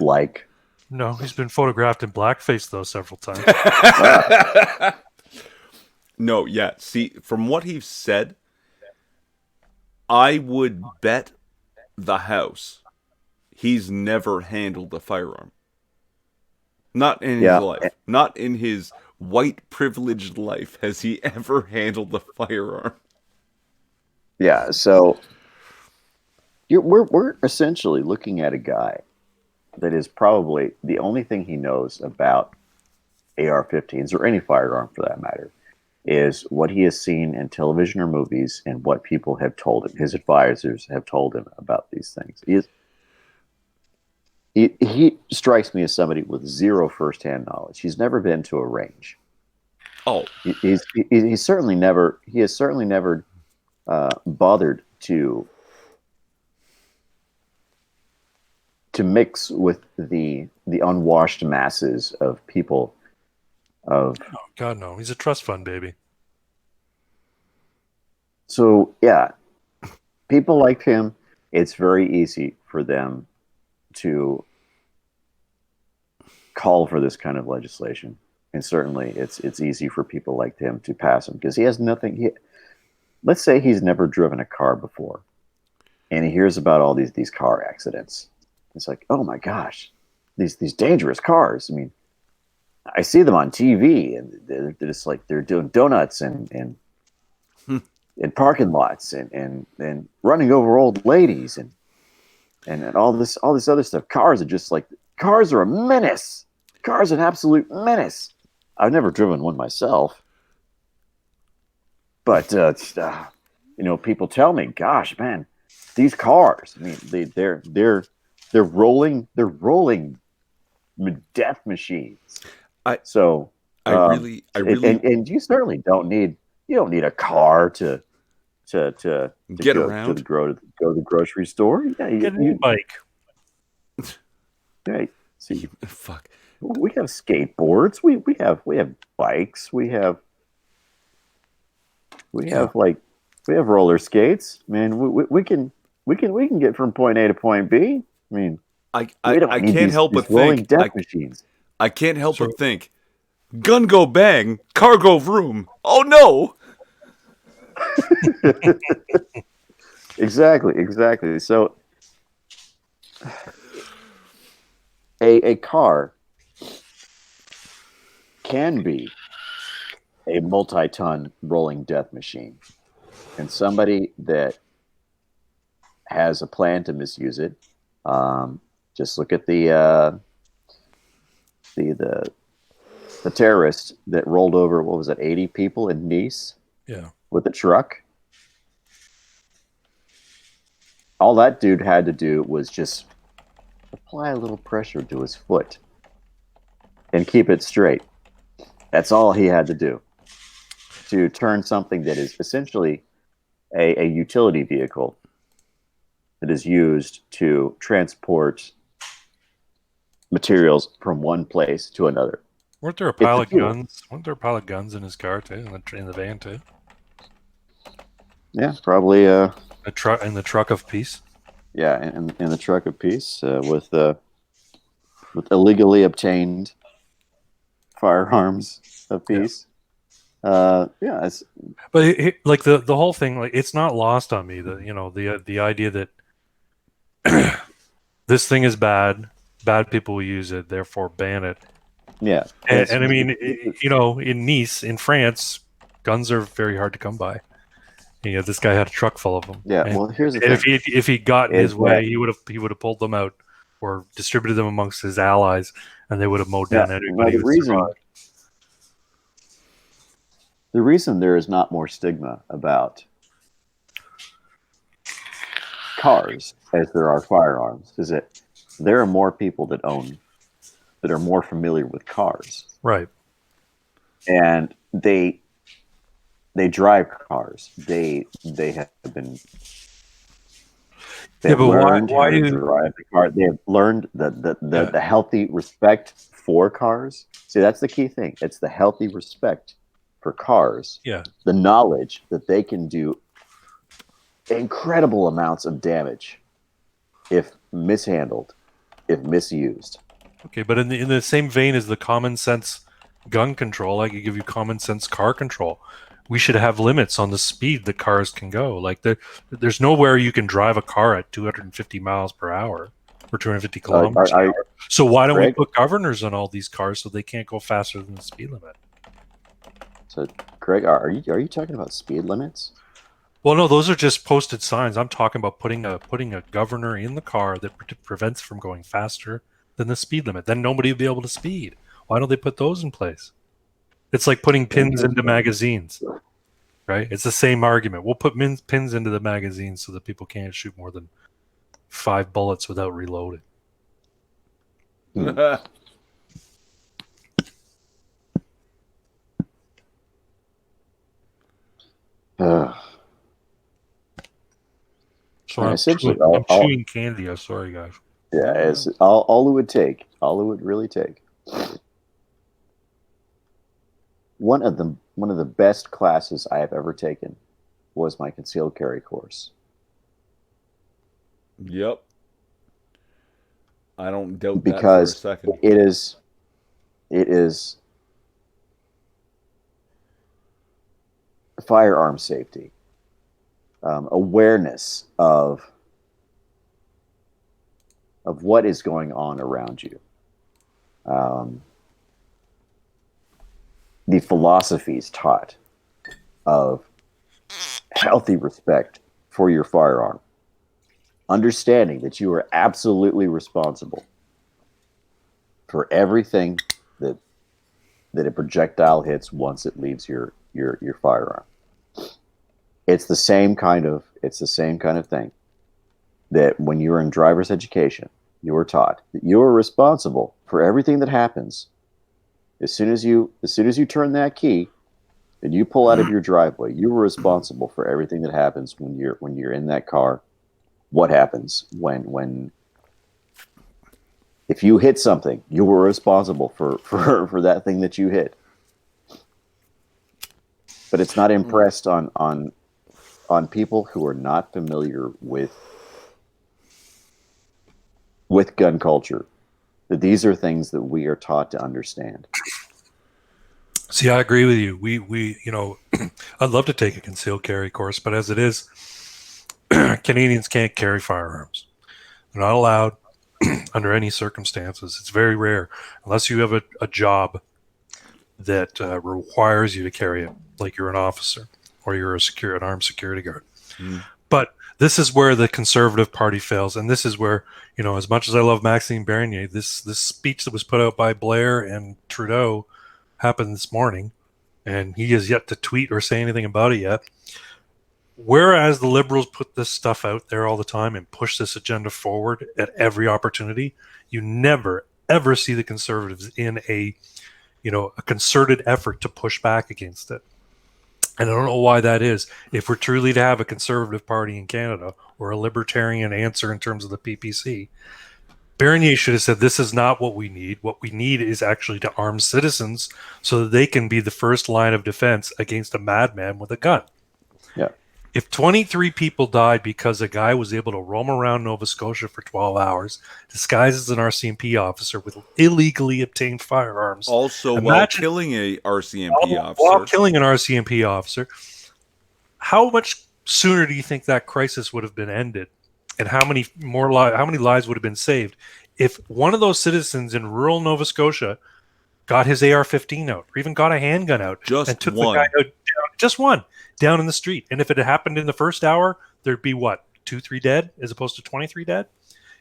like? No, he's been photographed in blackface though several times. No, yeah. See, from what he's said, I would bet the house he's never handled a firearm. Not in his Yeah. life. Not in his white privileged life has he ever handled a firearm. Yeah, so we're essentially looking at a guy that is probably the only thing he knows about AR-15s or any firearm for that matter is what he has seen in television or movies and what people have told him. His advisors have told him about these things. He strikes me as somebody with zero firsthand knowledge. He's never been to a range. Oh, He's certainly never bothered to mix with the unwashed masses of people of Oh, God, no. He's a trust fund baby. so yeah, people like him, it's very easy for them to call for this kind of legislation, and certainly it's easy for people like him to pass him because he has nothing. Let's say he's never driven a car before, and he hears about all these car accidents. It's like, oh my gosh, these dangerous cars. I mean, I see them on TV, and they're just like they're doing donuts and in parking lots and running over old ladies and all this other stuff. Cars are a menace. Cars are an absolute menace. I've never driven one myself, but people tell me, gosh, man, these cars. I mean, they're rolling death machines. I really and you certainly don't need a car to get go around. go to the grocery store. Yeah, Get a new bike. yeah. See, Fuck. we have skateboards. We have bikes. We have roller skates. Man, we can get from point A to point B. I mean, I we don't need can't help these but rolling think. death machines. I can't help but think. Gun go bang, car go vroom. Oh no! Exactly. So, a car can be a multi-ton rolling death machine, and somebody that has a plan to misuse it. Just look at the terrorist that rolled over, what was it, 80 people in Nice? Yeah. With a truck. All that dude had to do was just apply a little pressure to his foot and keep it straight. That's all he had to do. to turn something that is essentially a utility vehicle that is used to transport materials from one place to another. Weren't there a It's pile a of tool. guns? Weren't there a pile of guns in his car too, in the van too? Yeah, probably. A truck in the truck of peace. Yeah, in the truck of peace with illegally obtained firearms of peace. Yeah, it's But like the whole thing, like it's not lost on me that the idea that this thing is bad, bad people will use it, therefore ban it. yeah. And I mean, in Nice, in France, guns are very hard to come by. This guy had a truck full of them. Yeah, And, well, here's the and thing. if he'd gotten Is his way, that- he would have pulled them out or distributed them amongst his allies, and they would have mowed down Yeah, anybody the who reason survived. the reason there is not more stigma about cars as there are firearms is that there are more people that are more familiar with cars, Right. and they drive cars. They have been they Yeah, have but learned why how to do drive the car. They have learned the healthy respect for cars. See, that's the key thing. It's the healthy respect for cars. yeah. The knowledge that they can do incredible amounts of damage if mishandled, if misused. Okay, but in the same vein as the common sense gun control, I could give you common sense car control. We should have limits on the speed that cars can go. Like there's nowhere you can drive a car at 250 miles per hour or 250 kilometers per hour. So why don't we Greg? put governors on all these cars so they can't go faster than the speed limit? So, Greg, are you talking about speed limits? Well, no, those are just posted signs. I'm talking about putting a governor in the car that prevents from going faster than the speed limit. Then nobody will be able to speed. Why don't they put those in place? It's like putting pins into magazines, right? It's the same argument. We'll put pins into the magazines so that people can't shoot more than 5 bullets without reloading. So Yeah, I'm essentially, chewing candy. I'm sorry, guys. Yeah, it's all it would take. All it would really take. One of the best classes I have ever taken was my concealed carry course. Yep. I don't doubt Because that for a second. it is firearm safety, awareness of what is going on around you, the philosophies taught of healthy respect for your firearm, understanding that you are absolutely responsible for everything that a projectile hits once it leaves your firearm. It's the same kind of thing that when you're in driver's education, you are taught that you are responsible for everything that happens. As soon as you turn that key and you pull out of your driveway, you are responsible for everything that happens when you're in that car. What happens when if you hit something, you were responsible for that thing that you hit. But it's not impressed on people who are not familiar with gun culture. That these are things that we are taught to understand. See, I agree with you. We I'd love to take a concealed carry course, but as it is, Canadians can't carry firearms. They're not allowed under any circumstances. It's very rare, unless you have a job that requires you to carry it, like you're an officer or you're an armed security guard. But this is where the Conservative Party fails, and this is where, as much as I love Maxime Bernier, this speech that was put out by Blair and Trudeau happened this morning, and he has yet to tweet or say anything about it yet. Whereas the Liberals put this stuff out there all the time and push this agenda forward at every opportunity, you never, ever see the Conservatives in a concerted effort to push back against it. And I don't know why that is. If we're truly to have a conservative party in Canada or a libertarian answer in terms of the PPC, Bernier should have said, this is not what we need. What we need is actually to arm citizens so that they can be the first line of defense against a madman with a gun. Yeah. If 23 people died because a guy was able to roam around Nova Scotia for 12 hours, disguised as an RCMP officer with illegally obtained firearms. Also, while killing a RCMP officer. While killing an RCMP officer, how much sooner do you think that crisis would have been ended? And how many lives would have been saved if one of those citizens in rural Nova Scotia got his AR-15 out, or even got a handgun out, and took the guy out down, just one, down in the street? And if it had happened in the first hour, there'd be what, 2-3 dead as opposed to 23 dead.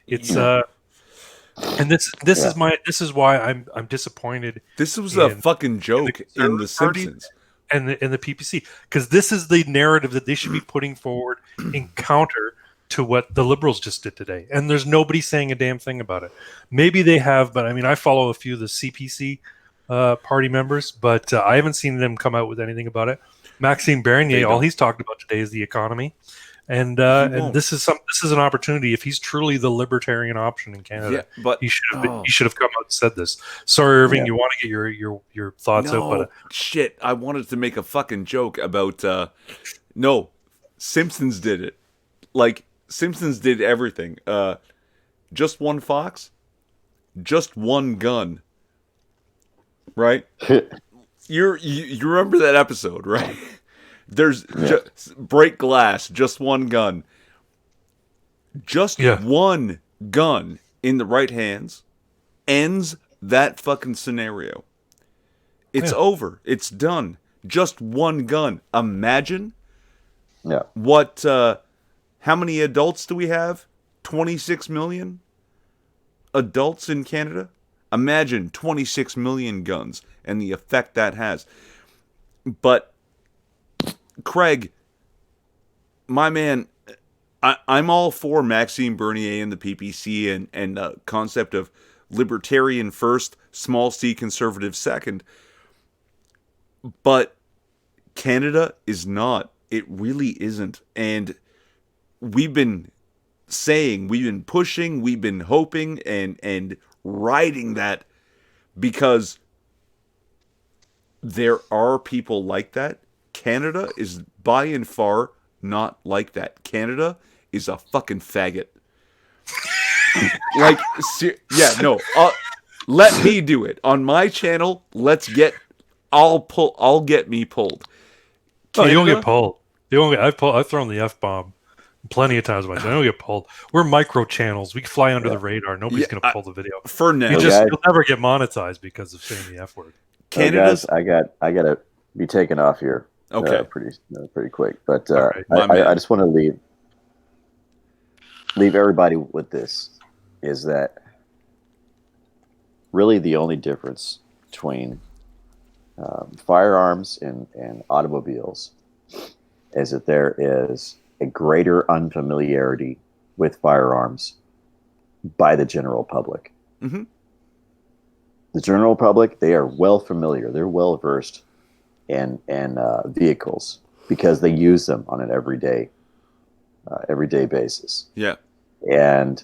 It's and this is why I'm disappointed. This was a fucking joke in The Simpsons and the PPC, because this is the narrative that they should be putting forward in counter to what the Liberals just did today. And there's nobody saying a damn thing about it. Maybe they have, but I mean, I follow a few of the CPC party members, but I haven't seen them come out with anything about it. Maxime Bernier, all he's talked about today is the economy. And this is an opportunity. If he's truly the libertarian option in Canada, but he should have come out and said this. Sorry, Irving, you want to get your thoughts out, but shit, I wanted to make a fucking joke about no, Simpsons did it. Like, Simpsons did everything. Just one fox, just one gun. Right? You remember that episode, right? There's break glass, just one gun. Just one gun in the right hands ends that fucking scenario. It's over. It's done. Just one gun. Imagine what how many adults do we have? 26 million adults in Canada? Imagine 26 million guns and the effect that has. But, Craig, my man, I'm all for Maxime Bernier and the PPC and the concept of libertarian first, small c conservative second. But Canada is not. It really isn't. And we've been saying, we've been pushing, we've been hoping and riding that, because there are people like that. Canada is by and far not like that. Canada is a fucking faggot. Like, let me do it on my channel. I'll get me pulled. Canada, you won't get pulled. I've thrown the F-bomb plenty of times. I don't get pulled. We're micro channels. We can fly under the radar. Nobody's going to pull the video. For now, you'll never get monetized because of saying the F word. Guys, I got to be taken off here. Okay, pretty quick. But right. I just want to leave everybody with this: is that really the only difference between firearms and automobiles is that there is a greater unfamiliarity with firearms by the general public. Mm-hmm. The general public, they are well familiar. They're well versed in vehicles because they use them on an everyday basis. Yeah, and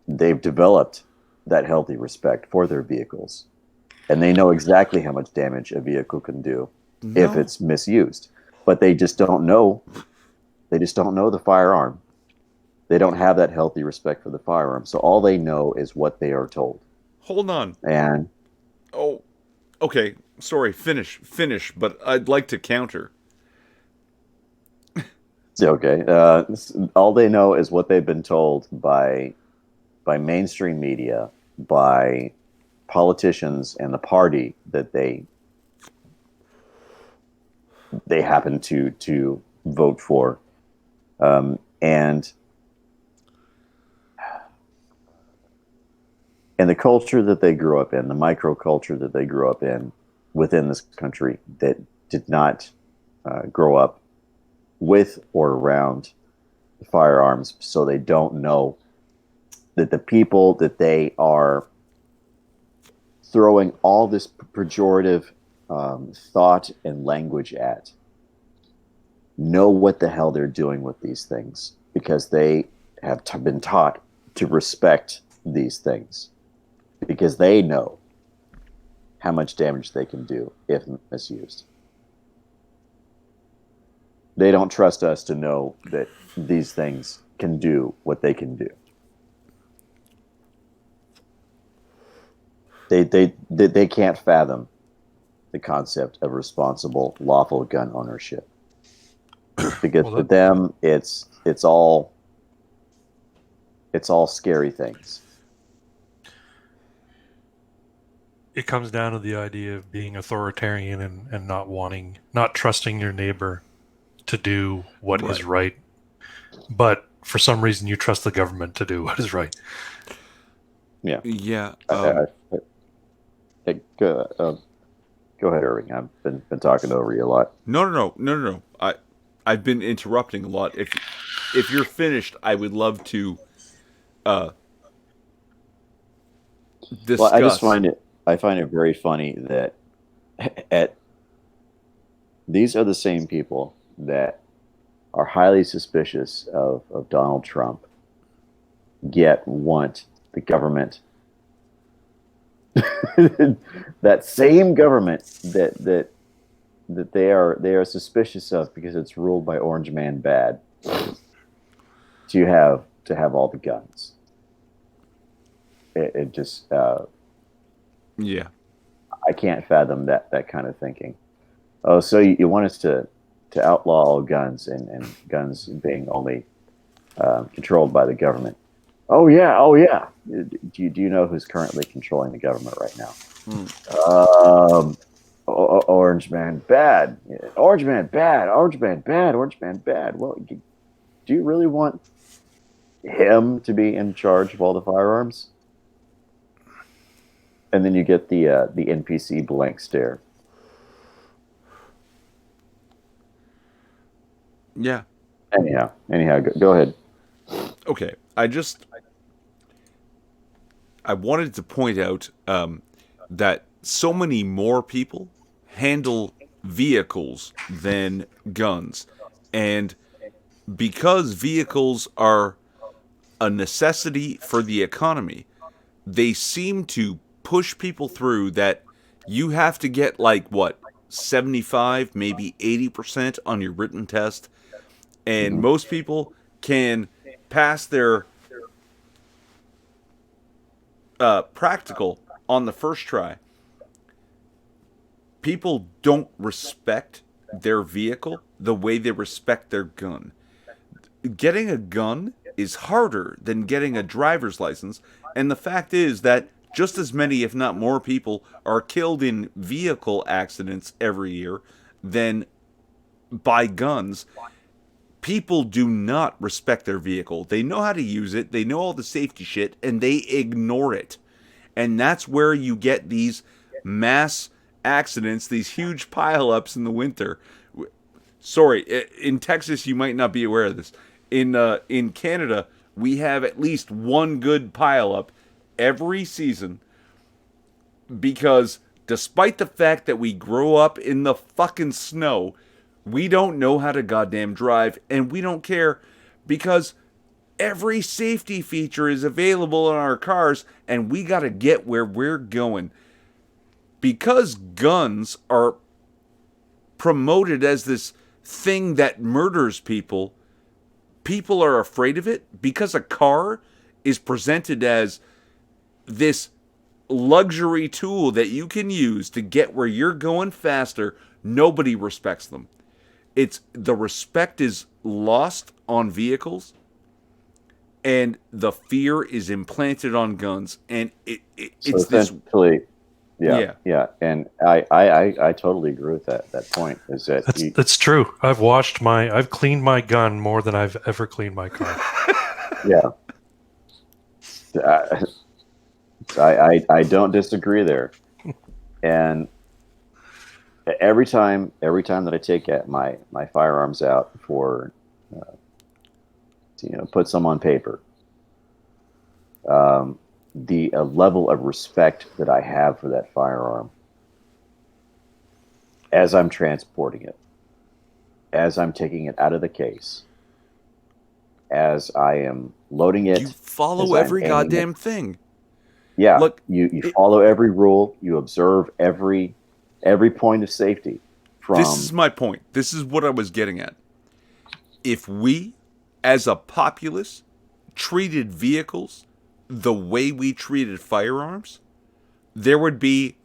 they've developed that healthy respect for their vehicles, and they know exactly how much damage a vehicle can do if it's misused. But they just don't know. They just don't know the firearm. They don't have that healthy respect for the firearm. So all they know is what they are told. Hold on. And okay. Sorry. Finish. But I'd like to counter. Okay. All they know is what they've been told by mainstream media, by politicians and the party that they happen to vote for. And the culture that they grew up in, the microculture that they grew up in within this country that did not grow up with or around firearms, so they don't know that the people that they are throwing all this pejorative thought and language at know what the hell they're doing with these things because they have been taught to respect these things because they know how much damage they can do if misused. They don't trust us to know that these things can do what they can do. They can't fathom the concept of responsible, lawful gun ownership because for them, it's all scary things. It comes down to the idea of being authoritarian and not trusting your neighbor to do what is right. But for some reason, you trust the government to do what is right. Yeah. Yeah. Hey, go ahead, Irving. I've been talking over you a lot. No. I've been interrupting a lot. If you're finished, I would love to discuss. Well, I find it very funny that these are the same people that are highly suspicious of Donald Trump, yet want the government, that same government that they are suspicious of because it's ruled by Orange Man Bad, to have all the guns. It just yeah. I can't fathom that kind of thinking. Oh, so you want us to outlaw all guns and guns being only controlled by the government? Oh yeah. Do you know who's currently controlling the government right now? Orange Man Bad. Orange Man Bad. Orange Man Bad. Orange Man Bad. Well, do you really want him to be in charge of all the firearms? And then you get the NPC blank stare. Yeah. Anyhow, go ahead. Okay. I wanted to point out that so many more people handle vehicles than guns. And because vehicles are a necessity for the economy, they seem to push people through that you have to get 75, maybe 80% on your written test. And most people can pass their practical on the first try. People don't respect their vehicle the way they respect their gun. Getting a gun is harder than getting a driver's license, and the fact is that just as many, if not more, people are killed in vehicle accidents every year than by guns. People do not respect their vehicle. They know how to use it, they know all the safety shit, and they ignore it. And that's where you get these mass accidents, these huge pileups in the winter. Sorry, in Texas you might not be aware of this. In Canada, we have at least one good pileup every season because despite the fact that we grow up in the fucking snow, we don't know how to goddamn drive, and we don't care because every safety feature is available in our cars, and we gotta get where we're going. Because guns are promoted as this thing that murders people, people are afraid of it because a car is presented as this luxury tool that you can use to get where you're going faster. Nobody respects them. The respect is lost on vehicles, and the fear is implanted on guns, and it's this. Yeah, and I totally agree with that point. Is that that's true? I've cleaned my gun more than I've ever cleaned my car. Yeah, I don't disagree there, and every time that I take my firearms out for to put some on paper, the level of respect that I have for that firearm as I'm transporting it as I'm taking it out of the case, as I am loading it, You as follow I'm every aiming it. goddamn thing. Yeah, Look, you follow every rule, you observe every point of safety. This is my point. This is what I was getting at. If we, as a populace, treated vehicles the way we treated firearms, there would be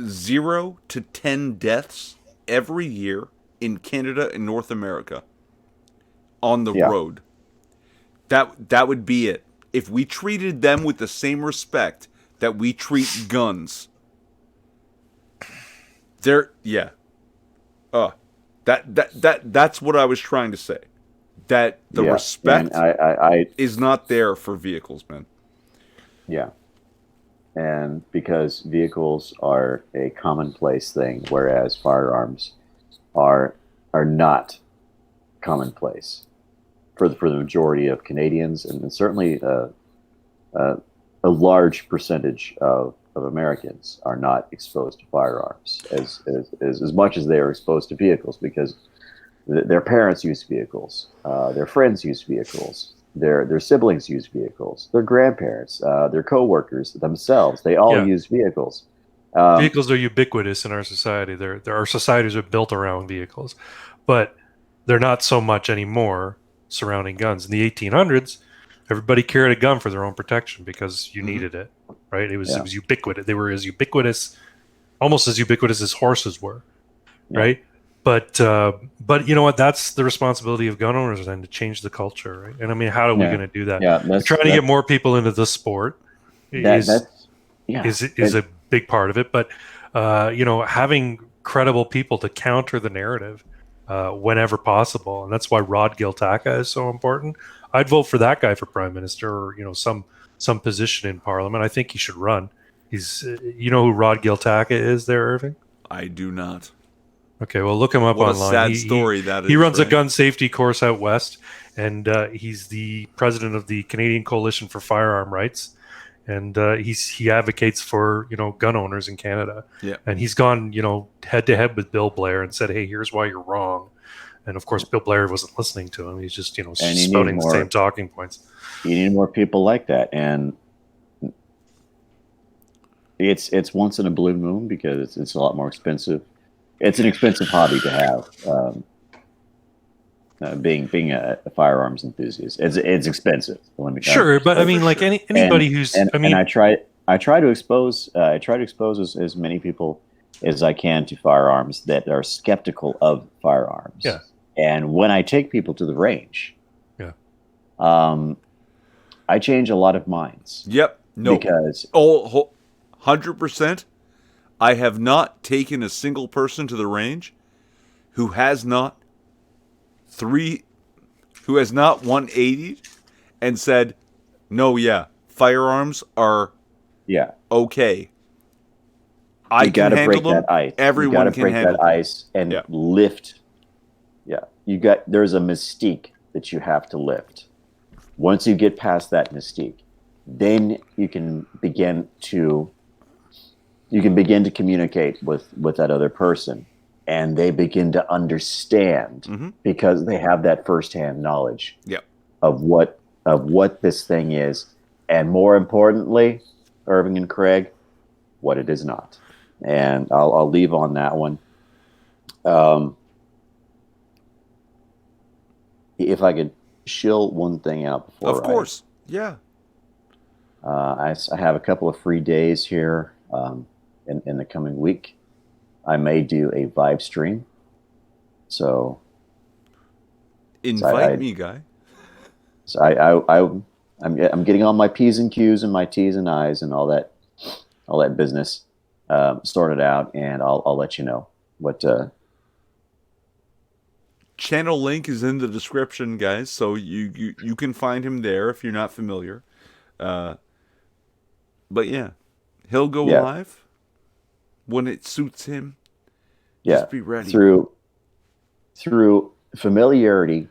0 to 10 deaths every year in Canada and North America on the road. That would be it. If we treated them with the same respect that we treat guns, that's what I was trying to say. That the respect and I is not there for vehicles, man. yeah, and because vehicles are a commonplace thing, whereas firearms are not commonplace for the majority of Canadians, and certainly a large percentage of Americans are not exposed to firearms as much as they are exposed to vehicles, because their parents use vehicles, their friends use vehicles, their siblings use vehicles, their grandparents, their coworkers, themselves, they all Yeah. use vehicles. Vehicles are ubiquitous in our society. Our societies are built around vehicles, but they're not so much anymore surrounding guns. In the 1800s, everybody carried a gun for their own protection because you needed it, right? It was ubiquitous. They were as ubiquitous, almost as ubiquitous as horses were, right? But you know what? That's the responsibility of gun owners then, to change the culture, right? And I mean, how are we going to do that? We're trying to get more people into the sport. Is a big part of it, but having credible people to counter the narrative whenever possible, and that's why Rod Giltaca is so important. I'd vote for that guy for prime minister, or some position in parliament. I think he should run. He's you know who Rod Giltaca is there, Irving? I do not. Okay, well, look him up What online. a sad story that is. He runs a gun safety course out west, and he's the president of the Canadian Coalition for Firearm Rights, and he advocates for gun owners in Canada. Yeah, and he's gone head to head with Bill Blair and said, "Hey, here's why you're wrong." And of course, Bill Blair wasn't listening to him. He's just spouting the same talking points. You need more people like that, and it's once in a blue moon, because it's a lot more expensive. It's an expensive hobby to have. Being a firearms enthusiast, it's expensive. Sure, but I mean, like anybody who's I try to expose as many people as I can to firearms that are skeptical of firearms. Yeah. And when I take people to the range, I change a lot of minds. Yep. No. Because 100%. I have not taken a single person to the range who has not 180 and said, "No, firearms are okay. I can handle them. Everyone can handle that ice and lift. Yeah, there's a mystique that you have to lift. Once you get past that mystique, then you can begin to communicate with that other person, and they begin to understand, because they have that firsthand knowledge of what this thing is, and more importantly, Irving and Craig, what it is not. And I'll leave on that one. If I could shill one thing out before, of course, I have a couple of free days here in the coming week. I may do a Vive stream. So invite me, guy. So I'm getting all my P's and Q's and my T's and I's and all that business sorted out, and I'll let you know what. Channel link is in the description, guys, so you can find him there if you're not familiar. But yeah, he'll go live when it suits him. Just be ready. Through familiarity,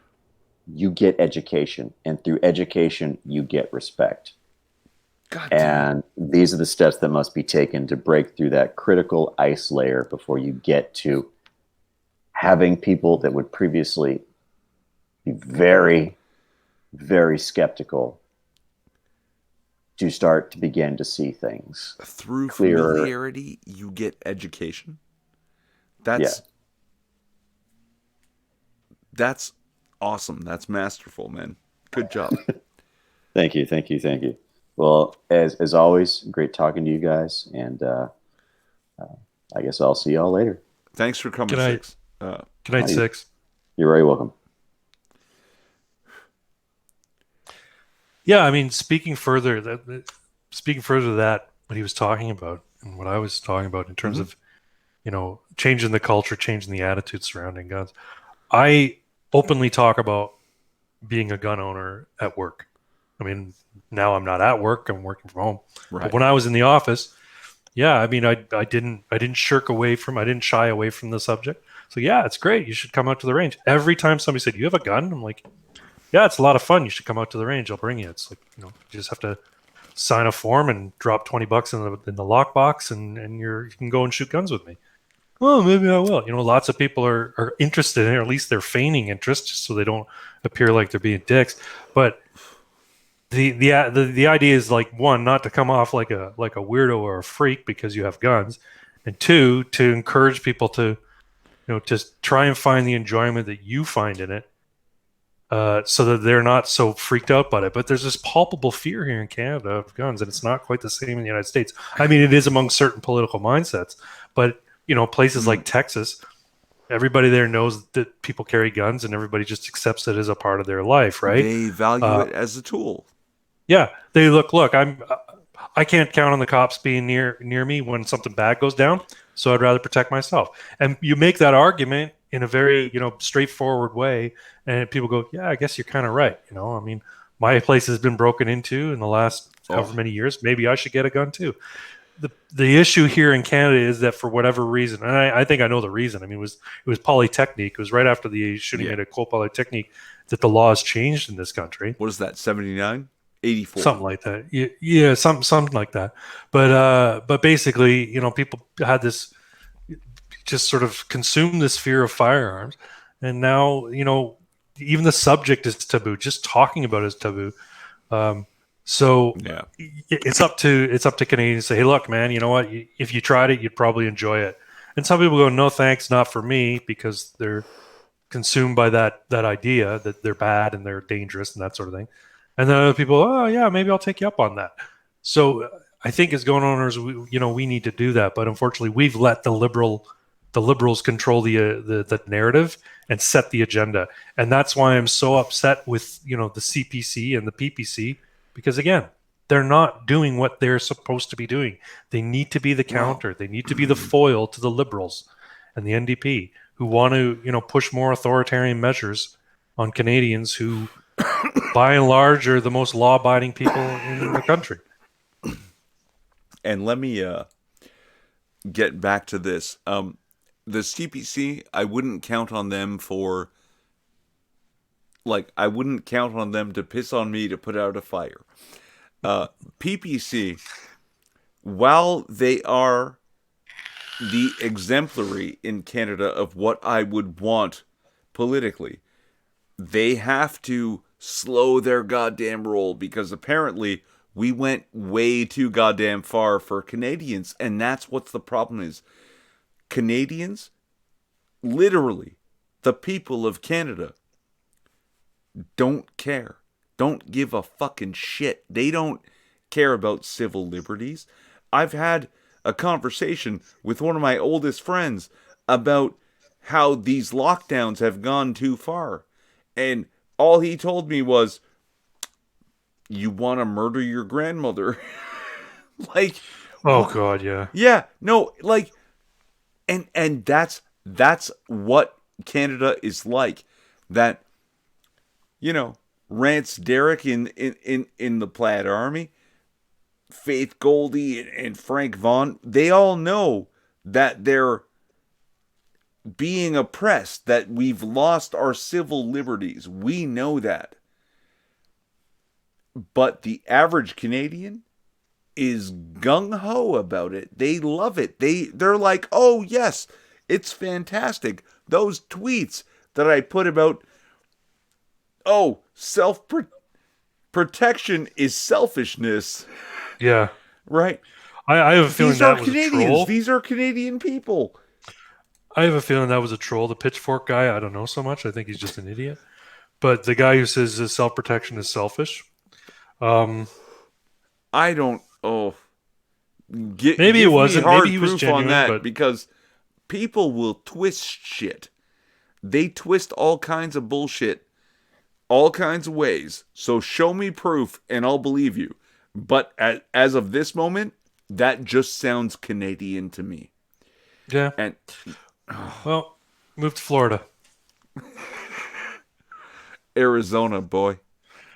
you get education, and through education, you get respect. And these are the steps that must be taken to break through that critical ice layer before you get to having people that would previously be very, very skeptical to start to begin to see things Through clearer. familiarity, you get education. That's awesome. That's masterful, man. Good job. Thank you, thank you, thank you. Well, as always, great talking to you guys, and I guess I'll see y'all later. Thanks for coming, Good night. Six. Good night, Six. You're very welcome. Yeah, I mean, speaking further to that, what he was talking about and what I was talking about in terms of, changing the culture, changing the attitude surrounding guns. I openly talk about being a gun owner at work. I mean, now I'm not at work; I'm working from home. Right. But when I was in the office, yeah, I mean, I didn't I didn't shy away from the subject. So yeah, it's great. You should come out to the range. Every time somebody said, "You have a gun?" I'm like, yeah, it's a lot of fun. You should come out to the range. I'll bring you. It's like, you just have to sign a form and drop $20 in the lockbox, and you can go and shoot guns with me. Well, maybe I will. Lots of people are interested in it, or at least they're feigning interest, just so they don't appear like they're being dicks. But the idea is, like, one, not to come off like a weirdo or a freak because you have guns, and two, to encourage people to just try and find the enjoyment that you find in it. So that they're not so freaked out by it. But there's this palpable fear here in Canada of guns, and it's not quite the same in the United States. I mean, it is among certain political mindsets, but places like Texas, everybody there knows that people carry guns, and everybody just accepts it as a part of their life, right? They value it as a tool. Yeah, they look. I can't count on the cops being near me when something bad goes down, so I'd rather protect myself. And you make that argument in a very straightforward way, and people go, yeah, I guess you're kind of right. I mean, my place has been broken into in the last however many years. Maybe I should get a gun too. The issue here in Canada is that for whatever reason, and I think I know the reason. I mean, it was Polytechnique. It was right after the shooting at Ecole Polytechnique that the laws changed in this country. What is that, 79? 84. Something like that. Yeah, something like that. But basically, people had this, just sort of consumed this fear of firearms, and now even the subject is taboo. Just talking about it is taboo. So yeah, it's up to Canadians to say, hey, look, man, you know what? If you tried it, you'd probably enjoy it. And some people go, no, thanks, not for me, because they're consumed by that idea that they're bad and they're dangerous and that sort of thing. And then other people, oh yeah, maybe I'll take you up on that. So I think as gun owners, we need to do that. But unfortunately, we've let the liberals control the narrative and set the agenda. And that's why I'm so upset with the CPC and the PPC, because again, they're not doing what they're supposed to be doing. They need to be the counter. They need to be the foil to the liberals and the NDP, who want to push more authoritarian measures on Canadians who, by and large, are the most law-abiding people in the country. And let me get back to this. The CPC, I wouldn't count on them I wouldn't count on them to piss on me to put out a fire. PPC, while they are the exemplary in Canada of what I would want politically, they have to slow their goddamn roll, because apparently we went way too goddamn far for Canadians, and that's what the problem is. Canadians, literally, the people of Canada, don't care. Don't give a fucking shit. They don't care about civil liberties. I've had a conversation with one of my oldest friends about how these lockdowns have gone too far. And all he told me was, you want to murder your grandmother? Like, oh God, yeah. Yeah, no, like, and that's what Canada is like. That, Rance Derrick in the Plaid Army, Faith Goldie and Frank Vaughn, they all know that they're being oppressed, that we've lost our civil liberties. We know that. But the average Canadian is gung-ho about it. They love it. They're like, oh yes, it's fantastic. those tweets that I put about, oh, protection is selfishness, Yeah. right? I have a feeling These are that was a Canadians. troll. These are Canadian people. I have a feeling that was a troll. The pitchfork guy, I don't know so much. I think he's just an idiot. But the guy who says self-protection is selfish, I don't. Oh, maybe give it wasn't. Me hard Maybe he was proof genuine, on that, but because people will twist shit. They twist all kinds of bullshit, all kinds of ways. So show me proof, and I'll believe you. But as of this moment, that just sounds Canadian to me. yeah. And Well, move to Florida. Arizona, boy.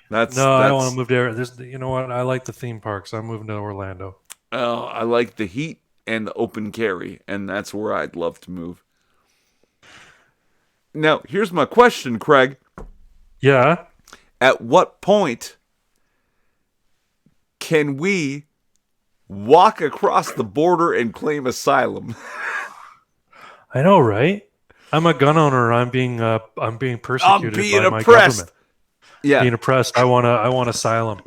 That's I don't want to move there. You know what? I like the theme parks. I'm moving to Orlando. I like the heat and the open carry, and that's where I'd love to move. Now, here's my question, Craig. Yeah. At what point can we walk across the border and claim asylum? I know, right? I'm a gun owner. I'm being persecuted being by my oppressed. government. Yeah. Being oppressed. I want asylum.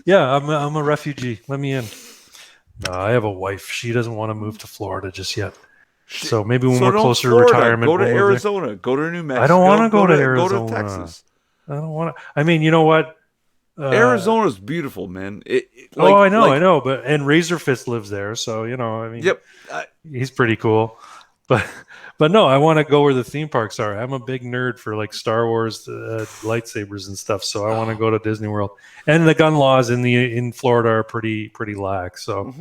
Yeah, I'm a refugee. Let me in. No, I have a wife. She doesn't want to move to Florida just yet. So maybe when we're don't closer to Florida. retirement, Go to we'll move there. Arizona. Go to New Mexico. I don't want to go to Arizona. Go to Texas. I don't want to. I mean, you know what? Arizona's beautiful, man. I know. But Razor Fist lives there, so you know. I mean, Yep. he's pretty cool. But no, I want to go where the theme parks are. I'm a big nerd for like Star Wars lightsabers and stuff, so I want to go to Disney World. And the gun laws in Florida are pretty lax. So,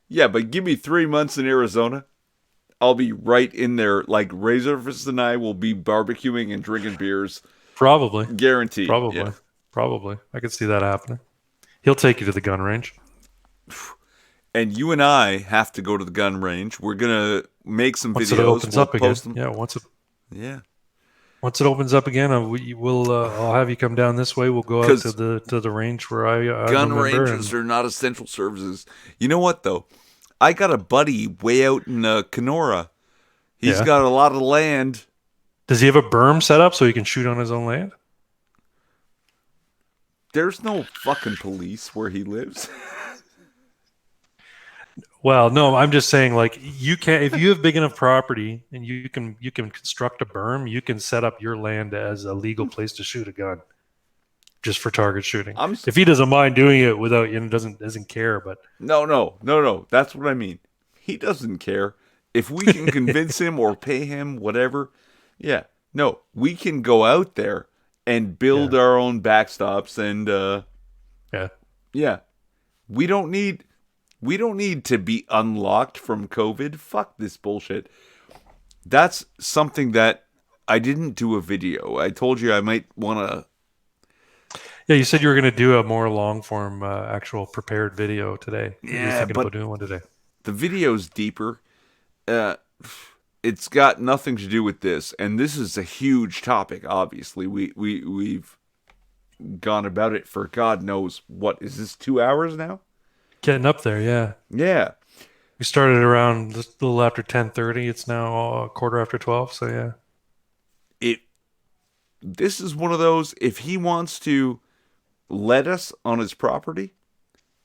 yeah, but give me 3 months in Arizona, I'll be right in there. Like Razor Fist and I will be barbecuing and drinking beers. probably, Guaranteed. probably, I could see that happening. He'll take you to the gun range. And you and I have to go to the gun range. We're gonna make some Once videos. it opens up again. Post them. Yeah, Yeah. once it opens up again, I'll have you come down this way. We'll go out to the range where I Gun ranges are not essential services. You know what though? I got a buddy way out in Kenora. He's got a lot of land. Does he have a berm set up so he can shoot on his own land? There's no fucking police where he lives. Well, no, I'm just saying, like, you can, if you have big enough property and you can construct a berm, you can set up your land as a legal place to shoot a gun, just for target shooting. If he doesn't mind doing it without, doesn't care, but No. That's what I mean. He doesn't care. If we can convince him or pay him, whatever. Yeah. No, we can go out there and build our own backstops and yeah. We don't need to be unlocked from COVID. Fuck this bullshit. That's something that I didn't do a video. I told you I might want to. Yeah, you said you were going to do a more long form, actual prepared video today. Yeah, You're thinking but about doing one today. The video's deeper. It's got nothing to do with this, and this is a huge topic. Obviously, we've gone about it for God knows what. Is this 2 hours now? Getting up there, yeah. Yeah. We started around a little after 10:30. It's now a quarter after 12. So yeah. This is one of those. If he wants to let us on his property,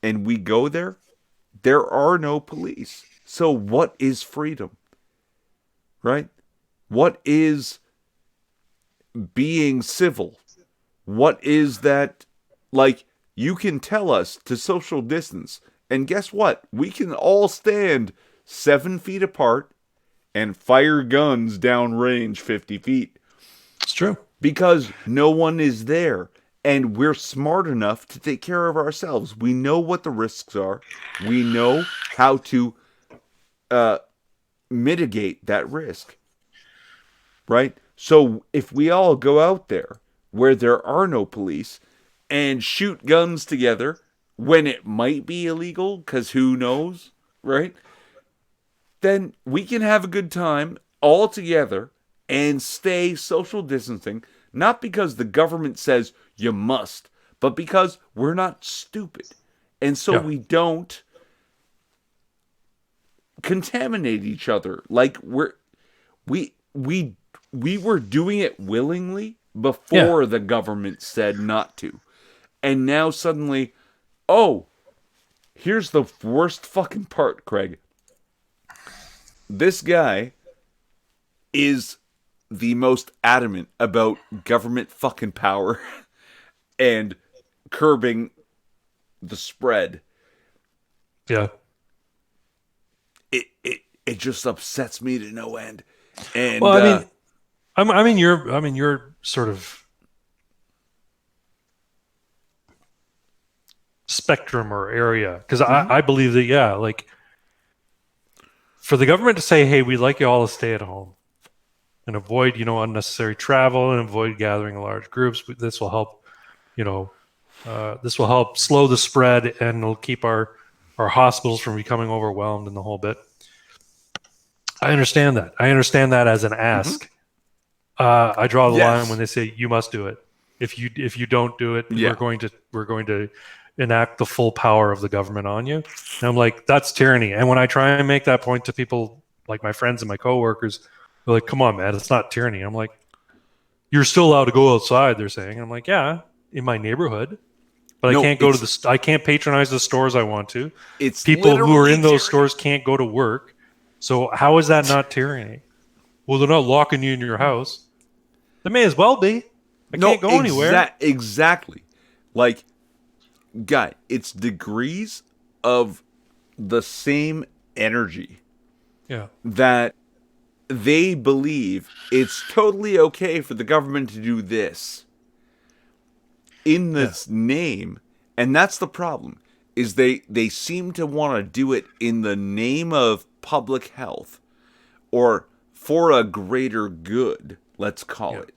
and we go there, there are no police. So what is freedom? Right? What is being civil? What is that? Like, you can tell us to social distance. And guess what? We can all stand 7 feet apart and fire guns downrange 50 feet. It's true. Because no one is there. And we're smart enough to take care of ourselves. We know what the risks are. We know how to mitigate that risk. Right? So if we all go out there where there are no police and shoot guns together when it might be illegal, because who knows, right? Then we can have a good time all together and stay social distancing, not because the government says you must, but because we're not stupid. And so we don't contaminate each other. Like we were doing it willingly Yeah. before the government said not to. And now suddenly, oh, here's the worst fucking part, Craig. This guy is the most adamant about government fucking power and curbing the spread. Yeah. It just upsets me to no end. And Well, I mean, you're sort of spectrum or area, because I believe that, yeah, like for the government to say, hey, we'd like you all to stay at home and avoid, unnecessary travel and avoid gathering large groups. This will help, this will help slow the spread, and it'll keep our hospitals from becoming overwhelmed and the whole bit. I understand that. I understand that as an ask. I draw the line when they say you must do it. If you don't do it, we're going to enact the full power of the government on you. And I'm like, that's tyranny. And when I try and make that point to people like my friends and my coworkers, they're like, come on, man, it's not tyranny. I'm like, you're still allowed to go outside, they're saying. And I'm like, yeah, in my neighborhood. But I can't go to I can't patronize the stores I want to. It's people who are in those tyranny. stores can't go to work. So how is that not tyranny? Well, they're not locking you in your house. They may as well be. I can't go anywhere. Exactly. Like, guy, it's degrees of the same energy. Yeah. That they believe it's totally okay for the government to do this in this name. And that's the problem, is they seem to want to do it in the name of public health or for a greater good, let's call it.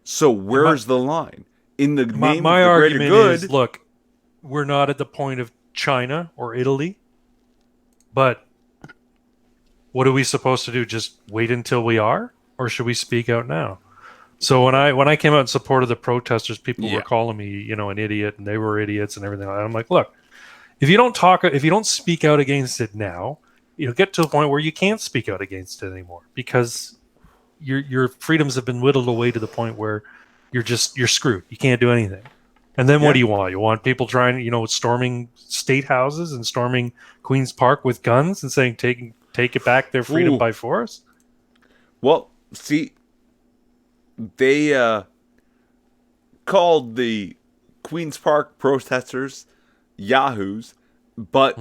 So where's the line? In the name of the greater good... is, look, we're not at the point of China or Italy, but what are we supposed to do? Just wait until we are? Or should we speak out now? So when I came out in support of the protesters, people were calling me, an idiot, and they were idiots and everything like that. I'm like, look, if you don't speak out against it now, you'll get to a point where you can't speak out against it anymore, because your freedoms have been whittled away to the point where you're screwed. You can't do anything. And then what do you want? You want people trying, storming state houses and storming Queen's Park with guns and saying take it back their freedom by force? Well, see, they called the Queen's Park protesters yahoos, but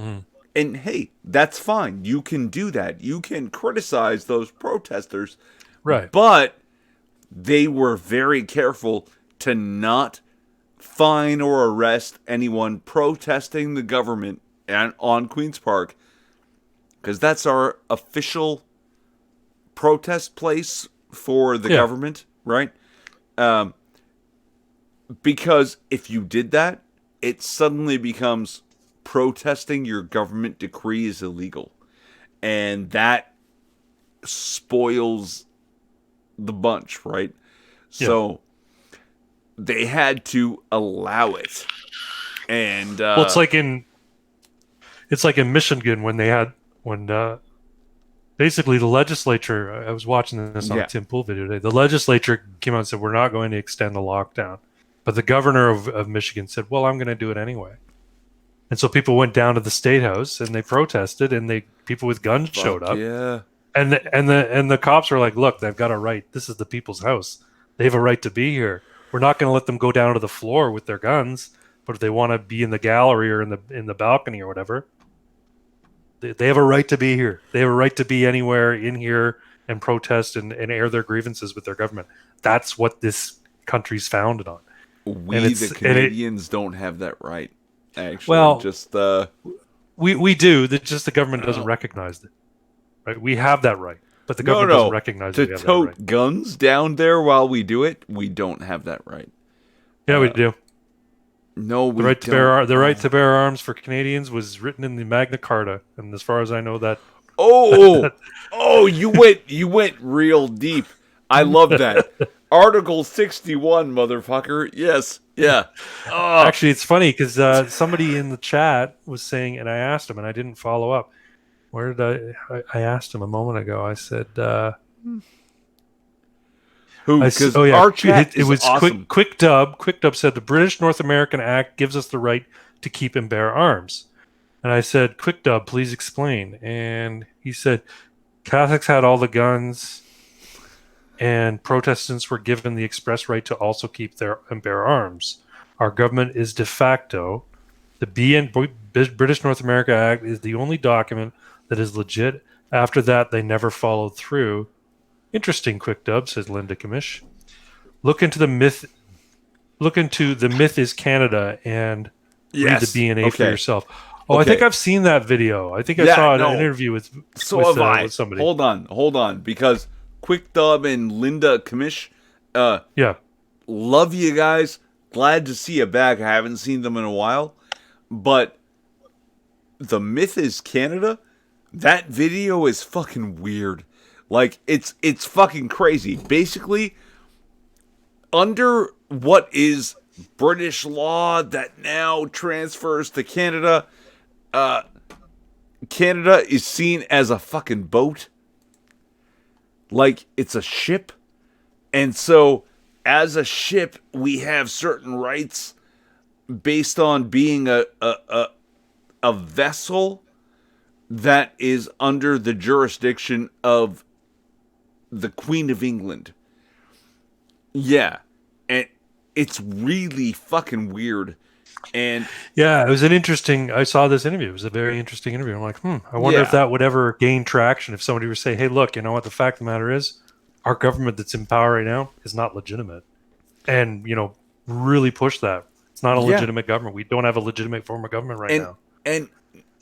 and hey, that's fine. You can do that. You can criticize those protesters. Right. But they were very careful to not fine or arrest anyone protesting the government on Queen's Park, because that's our official protest place for the government, right? Because if you did that, it suddenly becomes protesting your government decree is illegal. And that spoils the bunch, right? So they had to allow it. And well, it's like in Michigan when basically the legislature, I was watching this on a Tim Pool video today, the legislature came out and said, we're not going to extend the lockdown. But the governor of Michigan said, well, I'm going to do it anyway. And so people went down to the State House and they protested, and people with guns showed up. Yeah. And the cops were like, look, they've got a right. This is the people's house. They have a right to be here. We're not going to let them go down to the floor with their guns. But if they want to be in the gallery or in the balcony or whatever, they have a right to be here. They have a right to be anywhere in here and protest and air their grievances with their government. That's what this country's founded on. We, the Canadians, don't have that right, actually. Well, just we do. The government doesn't recognize it. Right? We have that right, but the government doesn't recognize it. To tote guns down there while we do it, we don't have that right. Yeah, we do. No, we don't. The right to bear arms for Canadians was written in the Magna Carta, and as far as I know, that. You went real deep. I love that. Article 61, motherfucker. Yes. Yeah. Actually, it's funny because somebody in the chat was saying, and I asked him, and I didn't follow up. Where did I asked him a moment ago. I said, Who? Because our chat it is was awesome. Quick Dub. Quick Dub said the British North American Act gives us the right to keep and bear arms. And I said, Quick Dub, please explain. And he said, Catholics had all the guns, and Protestants were given the express right to also keep and bear arms. Our government is de facto. The British North America Act is the only document that is legit. After that, they never followed through. Interesting, Quick Dub, says Linda Kamish. Look into the myth is Canada and read the B&A for yourself. Oh, I think I've seen that video. I think I saw an interview with somebody. Hold on, because Quick Dub and Linda Kamish, love you guys. Glad to see you back. I haven't seen them in a while, but the myth is Canada. That video is fucking weird. Like it's fucking crazy. Basically, under what is British law that now transfers to Canada, Canada is seen as a fucking boat. Like it's a ship. And so as a ship, we have certain rights based on being a vessel that is under the jurisdiction of the Queen of England. Yeah. And it's really fucking weird. And yeah, it was I saw this interview. It was a very interesting interview. I'm like, I wonder if that would ever gain traction if somebody were to say, hey, look, you know what? The fact of the matter is, our government that's in power right now is not legitimate. And, really push that. It's not a legitimate government. We don't have a legitimate form of government right now. And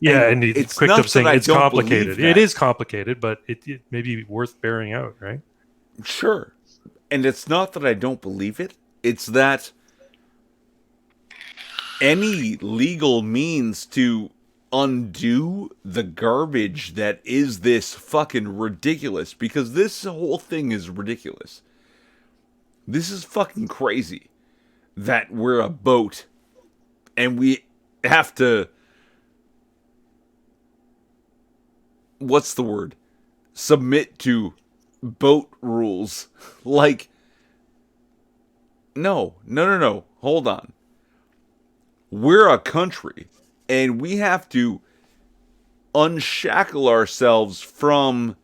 it's Quick Up saying it's complicated. It is complicated, but it may be worth bearing out, right? Sure. And it's not that I don't believe it. It's that any legal means to undo the garbage that is this fucking ridiculous, because this whole thing is ridiculous. This is fucking crazy that we're a boat and we have to, what's the word? Submit to boat rules. Like, no. Hold on. We're a country, and we have to unshackle ourselves from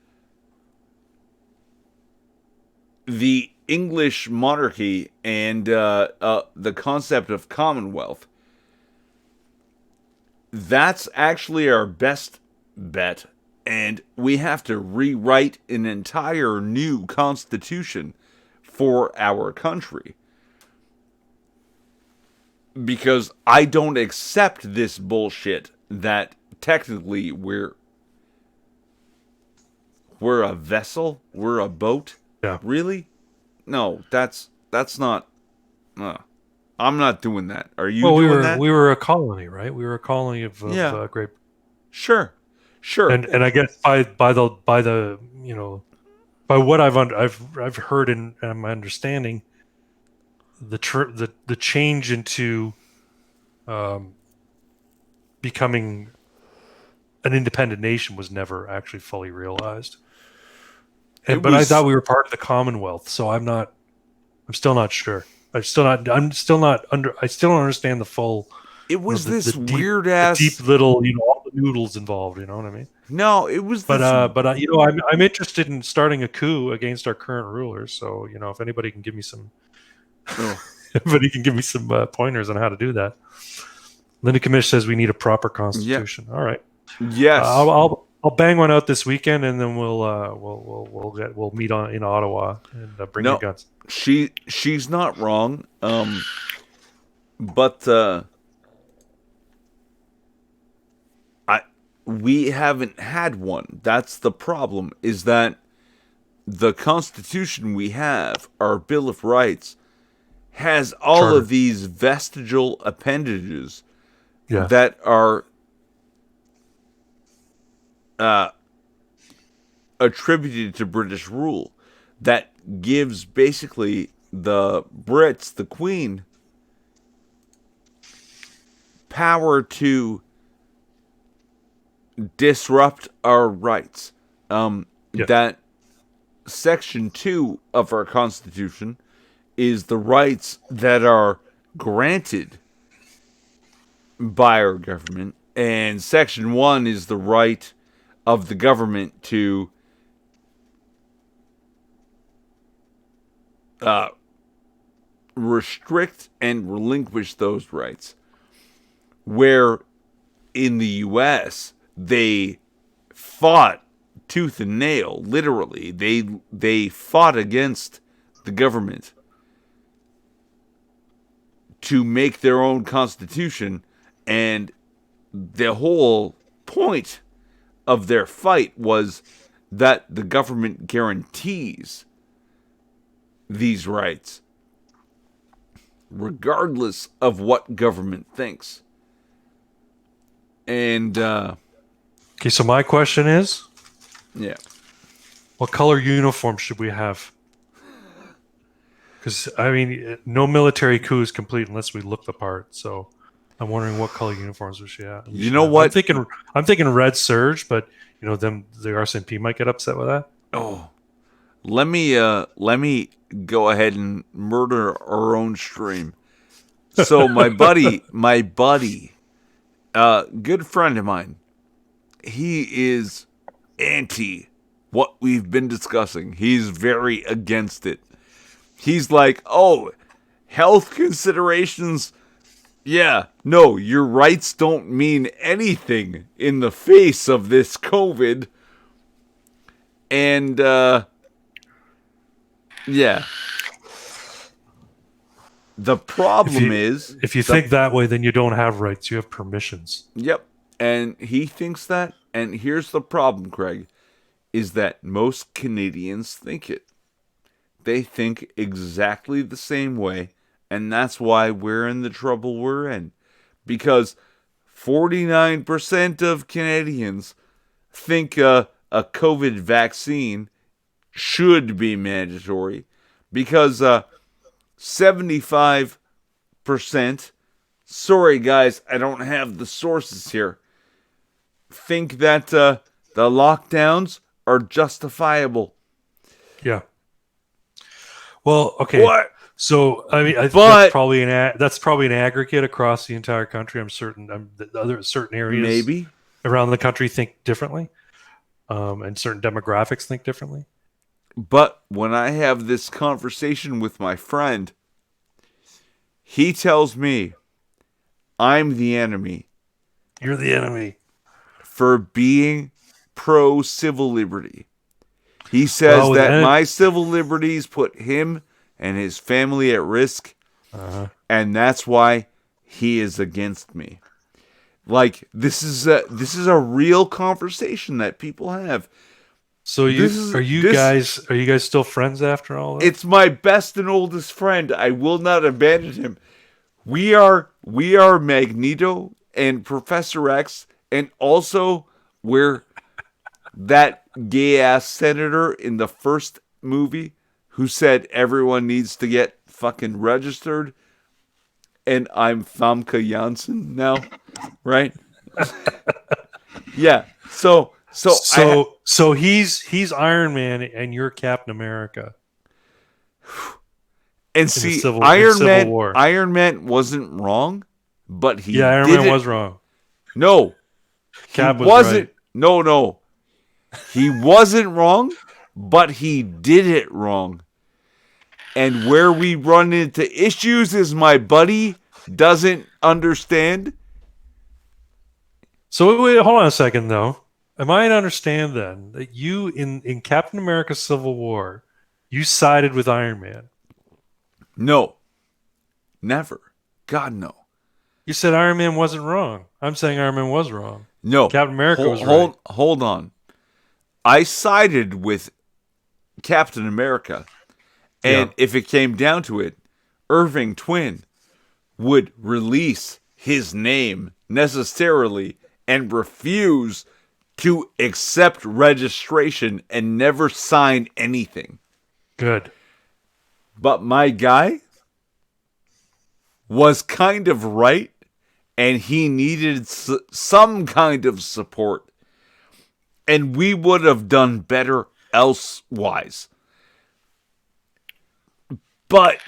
the English monarchy and the concept of Commonwealth. That's actually our best bet, and we have to rewrite an entire new constitution for our country. Because I don't accept this bullshit that technically we're a vessel, we're a boat. Yeah. Really? No, that's not. I'm not doing that. Are you doing that? We were a colony, right? We were a colony of Great. Sure. And I guess by what I've heard and my understanding, the change into becoming an independent nation was never actually fully realized. I thought we were part of the Commonwealth, so I'm still not sure. I still don't understand the full. It was this weird ass deep little, all the noodles involved. You know what I mean? No, it was. I'm interested in starting a coup against our current rulers. So if anybody can give me some. Everybody can give me some pointers on how to do that. Linda Kamish says we need a proper constitution. Yeah. All right. Yes. I'll bang one out this weekend, and then we'll meet in Ottawa and bring your guns. She's not wrong. But we haven't had one. That's the problem. Is that the Constitution we have, our Bill of Rights, has all of these vestigial appendages that are attributed to British rule, that gives basically the Brits, the Queen, power to disrupt our rights. That Section 2 of our Constitution is the rights that are granted by our government, and Section 1 is the right of the government to restrict and relinquish those rights. Where in the U.S., they fought tooth and nail, literally. They fought against the government to make their own constitution, and the whole point of their fight was that the government guarantees these rights, regardless of what government thinks. And, Okay, so my question is, yeah. what color uniform should we have? Because, I mean, no military coup is complete unless we look the part. So I'm wondering what color uniforms we should have. You know what? I'm thinking red surge, but, you know, the RCMP might get upset with that. Oh, let me go ahead and murder our own stream. So my buddy, good friend of mine, he is anti what we've been discussing. He's very against it. He's like, oh, health considerations. Yeah, no, your rights don't mean anything in the face of this COVID. And, yeah. The problem is... If you think that way, then you don't have rights. You have permissions. Yep. And he thinks that. And here's the problem, Craig, is that most Canadians think it. They think exactly the same way. And that's why we're in the trouble we're in. Because 49% of Canadians think a COVID vaccine should be mandatory. Because 75%, sorry guys, I don't have the sources here, think that the lockdowns are justifiable. Yeah. Well, okay. What? So I mean, But- that's probably an aggregate across the entire country. I'm certain certain areas Maybe. around the country think differently, and certain demographics think differently. But when I have this conversation with my friend, he tells me I'm the enemy You're the enemy. for being pro civil liberty. He says Well, that then- my civil liberties put him and his family at risk, and that's why he is against me. Like, this is a real conversation that people have. So are you guys still friends after all that? It's my best and oldest friend. I will not abandon him. We are Magneto and Professor X, and also we're that gay ass senator in the first movie who said everyone needs to get fucking registered, and I'm Famke Janssen now, right? Yeah. So he's Iron Man and you're Captain America. and see, Civil War. Iron Man wasn't wrong, but Iron Man was wrong. No, Cap he was wasn't. right. No, he wasn't wrong, but he did it wrong. And where we run into issues is my buddy doesn't understand. So wait, hold on a second though. Am I to understand then that you in Captain America Civil War, you sided with Iron Man? No, never. God, no. You said Iron Man wasn't wrong. I'm saying Iron Man was wrong. No. Captain America was right. Hold on. I sided with Captain America. And if it came down to it, Irving Twin would release his name necessarily and refuse to accept registration and never sign anything. Good. But my guy was kind of right, and he needed some kind of support. And we would have done better elsewise. But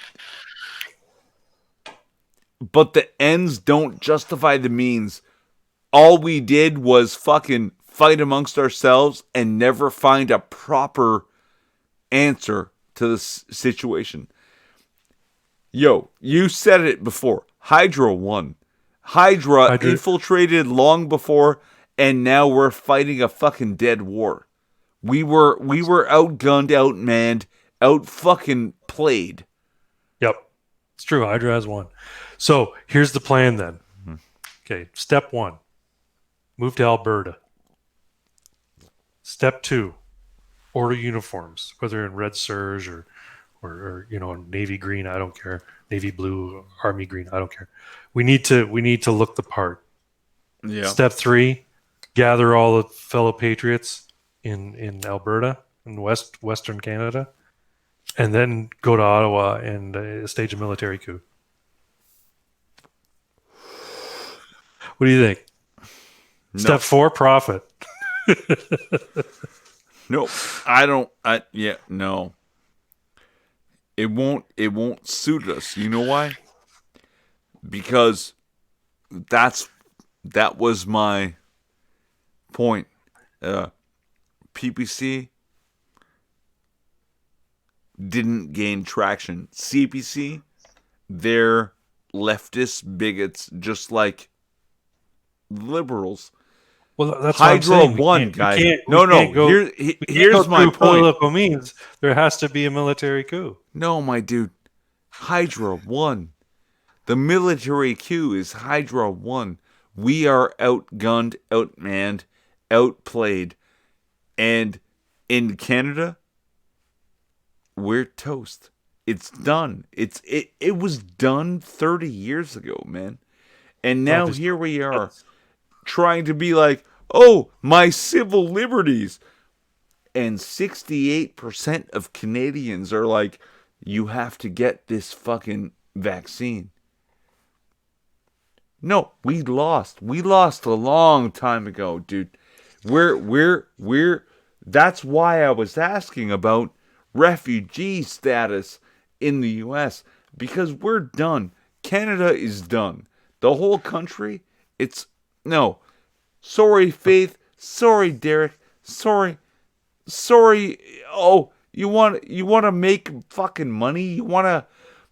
the ends don't justify the means. All we did was fucking fight amongst ourselves and never find a proper answer to this situation. Yo, you said it before. Hydra won. Hydra infiltrated long before, and now we're fighting a fucking dead war. We were outgunned, outmanned, out fucking played. Yep, it's true. Hydra has won. So here's the plan then. Okay, step 1, move to Alberta. Step 2, order uniforms, whether in red serge or navy green. I don't care. Navy blue, army green. I don't care. We need to look the part. Yeah. Step 3, gather all the fellow patriots in Alberta in Western Canada, and then go to Ottawa and stage a military coup. What do you think? No. Step 4, profit. No, no. It won't suit us. You know why? Because that was my point. PPC didn't gain traction. CPC, they're leftist bigots, just like liberals. Well, that's Hydra what I'm won, guy. Here's my point. Political means there has to be a military coup. No, my dude. Hydra won. The military coup is Hydra won. We are outgunned, outmanned, outplayed. And in Canada, we're toast. It's done. It was done 30 years ago, man. And now here we are trying to be like, oh, my civil liberties. And 68% of Canadians are like, you have to get this fucking vaccine. No, we lost. We lost a long time ago, dude. That's why I was asking about refugee status in the US, because we're done. Canada is done. The whole country, no. Sorry, Faith. Sorry, Derek. Sorry. Oh, you want to make fucking money? You want to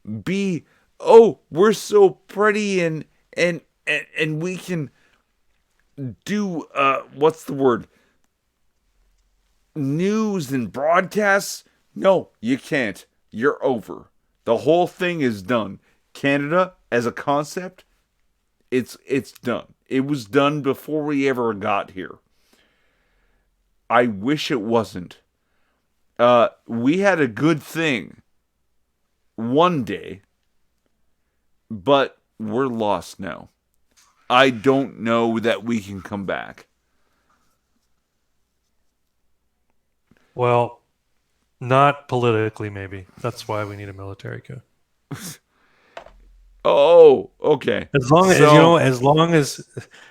be, oh, we're so pretty and we can do what's the word? News and broadcasts? No, you can't. You're over. The whole thing is done. Canada as a concept, it's done. It was done before we ever got here. I wish it wasn't. We had a good thing one day, but we're lost now. I don't know that we can come back. Well, not politically, maybe. That's why we need a military coup. Oh, okay. As long as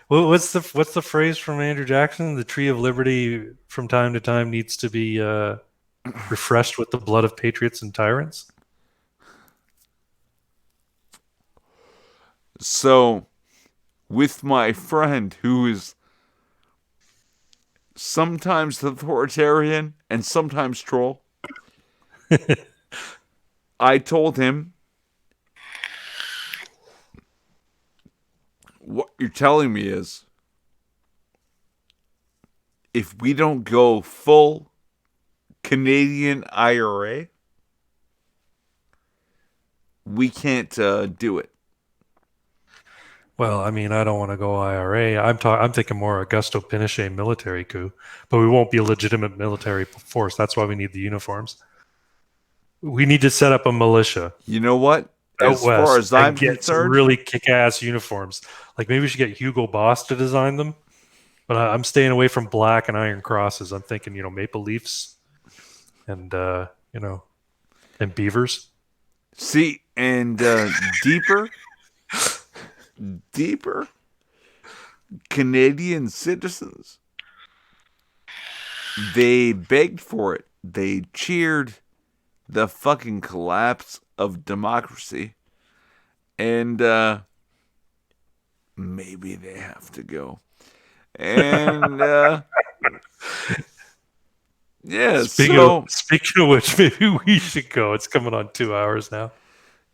what's the phrase from Andrew Jackson? The tree of liberty from time to time needs to be refreshed with the blood of patriots and tyrants. So, with my friend who is sometimes authoritarian and sometimes troll, I told him, what you're telling me is, if we don't go full Canadian IRA, we can't do it. Well, I mean, I don't want to go IRA. I'm thinking more Augusto Pinochet military coup, but we won't be a legitimate military force. That's why we need the uniforms. We need to set up a militia. You know what? As far as I'm concerned, really kick-ass uniforms. Like maybe we should get Hugo Boss to design them. But I'm staying away from black and iron crosses. I'm thinking, Maple Leafs and and beavers. See, and deeper Canadian citizens, they begged for it. They cheered. the fucking collapse of democracy. And maybe they have to go. And yeah, Speaking of which, maybe we should go. It's coming on 2 hours now.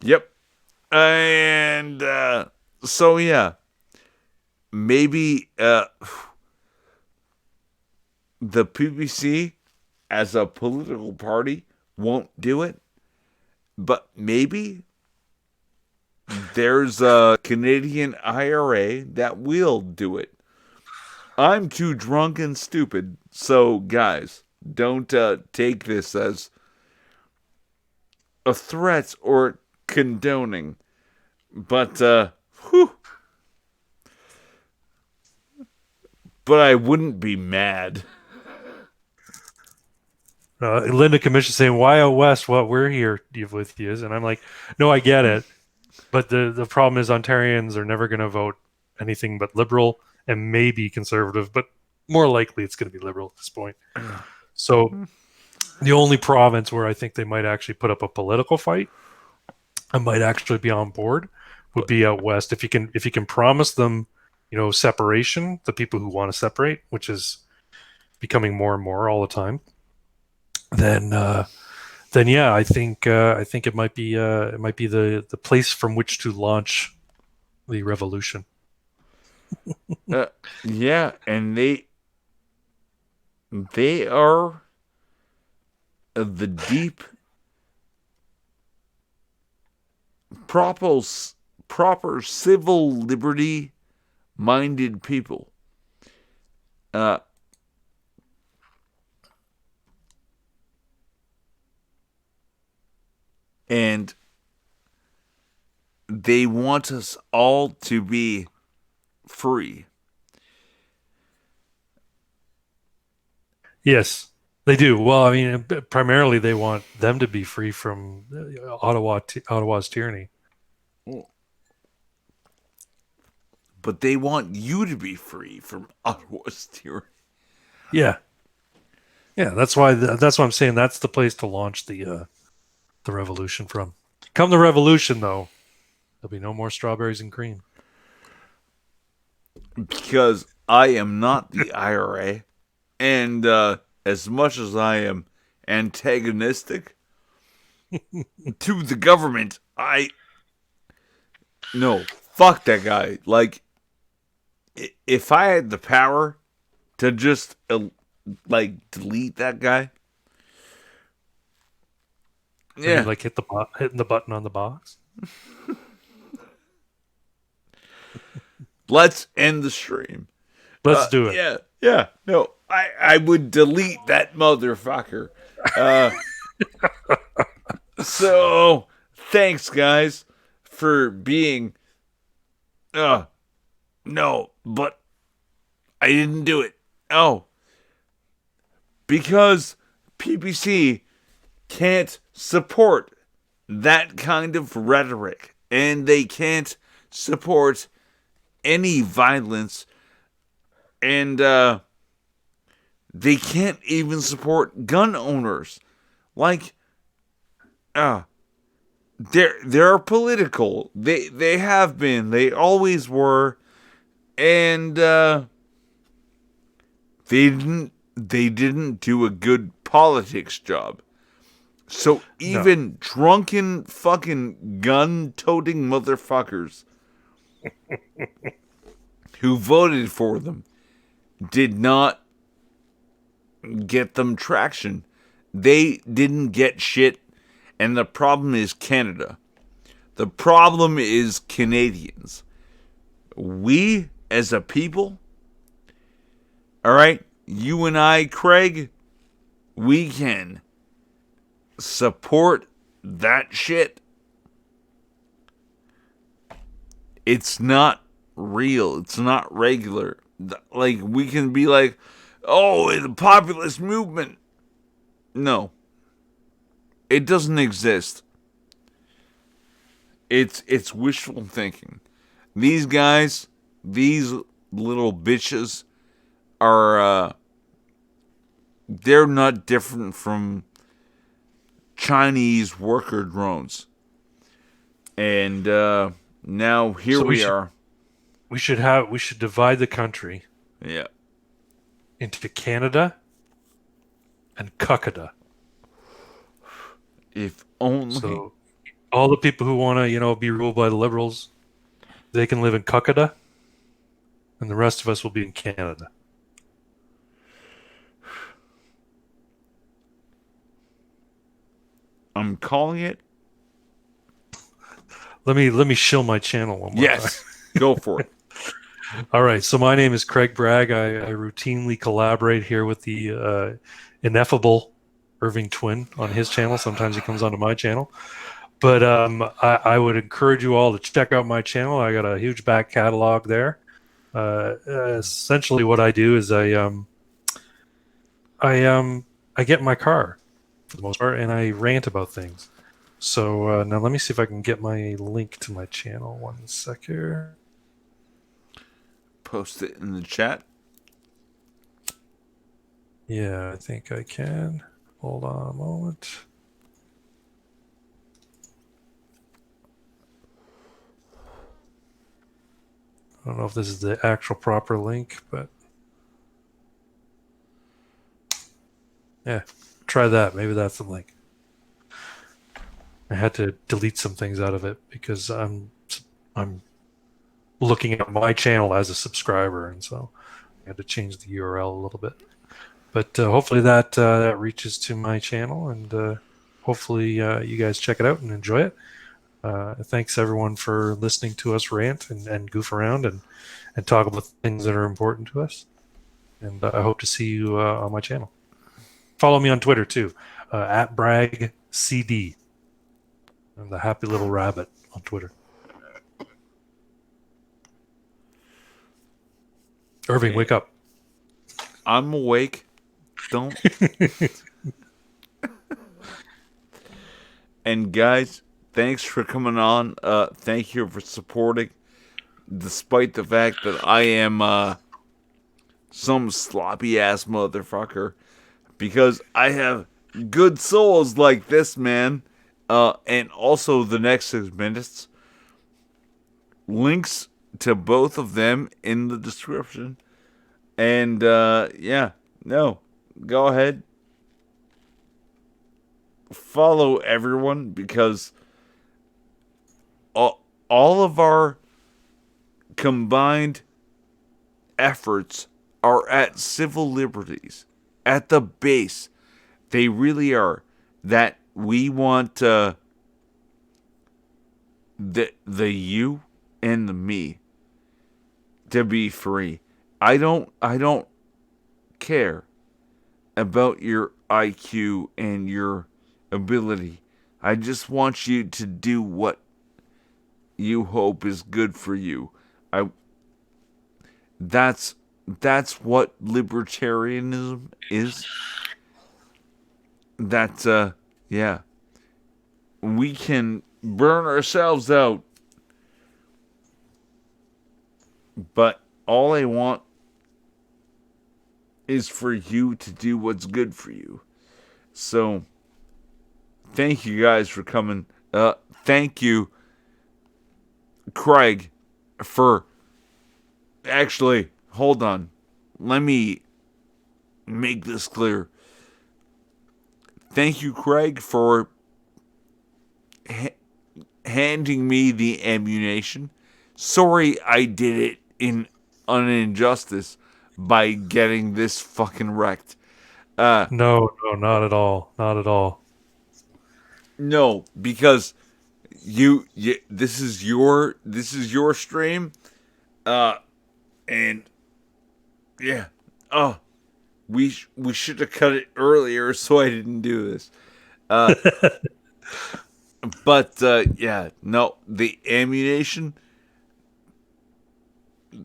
Yep. And so yeah, maybe the PPC as a political party won't do it, but maybe there's a Canadian IRA that will do it. I'm too drunk and stupid, so guys, don't take this as a threat or condoning. But but I wouldn't be mad. Linda Commission saying, "Why out west? Well, we're here with you," and I'm like, "No, I get it, but the problem is Ontarians are never going to vote anything but liberal and maybe conservative, but more likely it's going to be liberal at this point." So the only province where I think they might actually put up a political fight and might actually be on board would be out west. If you can promise them, separation, the people who want to separate, which is becoming more and more all the time, then yeah, I think it might be the place from which to launch the revolution. Yeah, and they are the deep proper civil liberty minded people. And they want us all to be free. Yes, they do. Well, I mean, primarily they want them to be free from Ottawa's tyranny. But they want you to be free from Ottawa's tyranny. Yeah, that's why I'm saying that's the place to launch the revolution from. Come the revolution, though, there'll be no more strawberries and cream. Because I am not the IRA, and as much as I am antagonistic to the government, no, fuck that guy. Like, if I had the power to just delete that guy, yeah, Maybe, like hitting the button on the box. Let's end the stream. Let's do it. Yeah. No, I would delete that motherfucker. So, thanks, guys, for being. No, but I didn't do it. Oh, because PPC can't support that kind of rhetoric, and they can't support any violence, and they can't even support gun owners. Like, they're political. They have been. They always were, and they didn't do a good politics job. So even drunken fucking gun-toting motherfuckers who voted for them did not get them traction. They didn't get shit, and the problem is Canada. The problem is Canadians. We, as a people, all right, you and I, Craig, we can support that shit. It's not real. It's not regular. Like, we can be like, oh, it's a populist movement. No. It doesn't exist. It's wishful thinking. These guys, these little bitches are they're not different from Chinese worker drones. And now here So we are. We should divide the country Yeah. into Canada and Cuckada. If only. So all the people who want to, be ruled by the Liberals, they can live in Cuckada, and the rest of us will be in Canada. I'm calling it. Let me shill my channel one more time. Yes. Go for it. All right. So my name is Craig Bragg. I routinely collaborate here with the ineffable Irving Twin on his channel. Sometimes he comes onto my channel. But I would encourage you all to check out my channel. I got a huge back catalog there. Essentially, what I do is I get in my car for the most part, and I rant about things. So now let me see if I can get my link to my channel. 1 sec here. Post it in the chat. Yeah, I think I can. Hold on a moment. I don't know if this is the actual proper link, but yeah, try that. Maybe that's the link. I had to delete some things out of it because I'm looking at my channel as a subscriber, and so I had to change the URL a little bit. But hopefully that reaches to my channel, and hopefully you guys check it out and enjoy it. Thanks everyone for listening to us rant and goof around and talk about things that are important to us. And I hope to see you on my channel. Follow me on Twitter too, at Bragg CD. I'm the happy little rabbit on Twitter. Irving, wake up. I'm awake. Don't. And guys, thanks for coming on. Thank you for supporting. Despite the fact that I am some sloppy ass motherfucker. Because I have good souls like this man. And also the next 6 minutes. Links to both of them in the description. And yeah, no, go ahead. Follow everyone because all of our combined efforts are at civil liberties. At the base, they really are. That we want the you and the me to be free. I don't care about your IQ and your ability. I just want you to do what you hope is good for you. That's what libertarianism is. That yeah. We can burn ourselves out. But all I want is for you to do what's good for you. So, thank you guys for coming. Thank you, Craig, for... Actually, hold on. Let me make this clear. Thank you, Craig, for handing me the ammunition. Sorry I did it in an injustice by getting this fucking wrecked. No, not at all. Not at all. No, because you this is your stream, and yeah, we should have cut it earlier so I didn't do this. But yeah, no, the ammunition.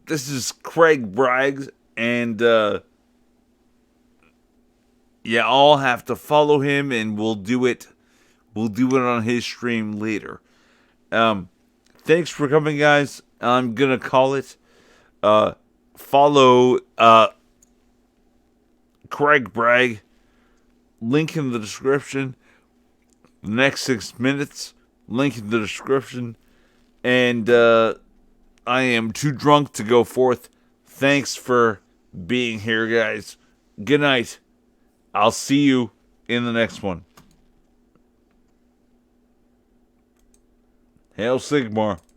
This is Craig Bragg, and yeah, I'll have to follow him, and we'll do it. We'll do it on his stream later. Thanks for coming, guys. I'm gonna call it. Follow Craig Bragg. Link in the description. the next 6 minutes. Link in the description. And I am too drunk to go forth. Thanks for being here, guys. Good night. I'll see you in the next one. Hail Sigmar.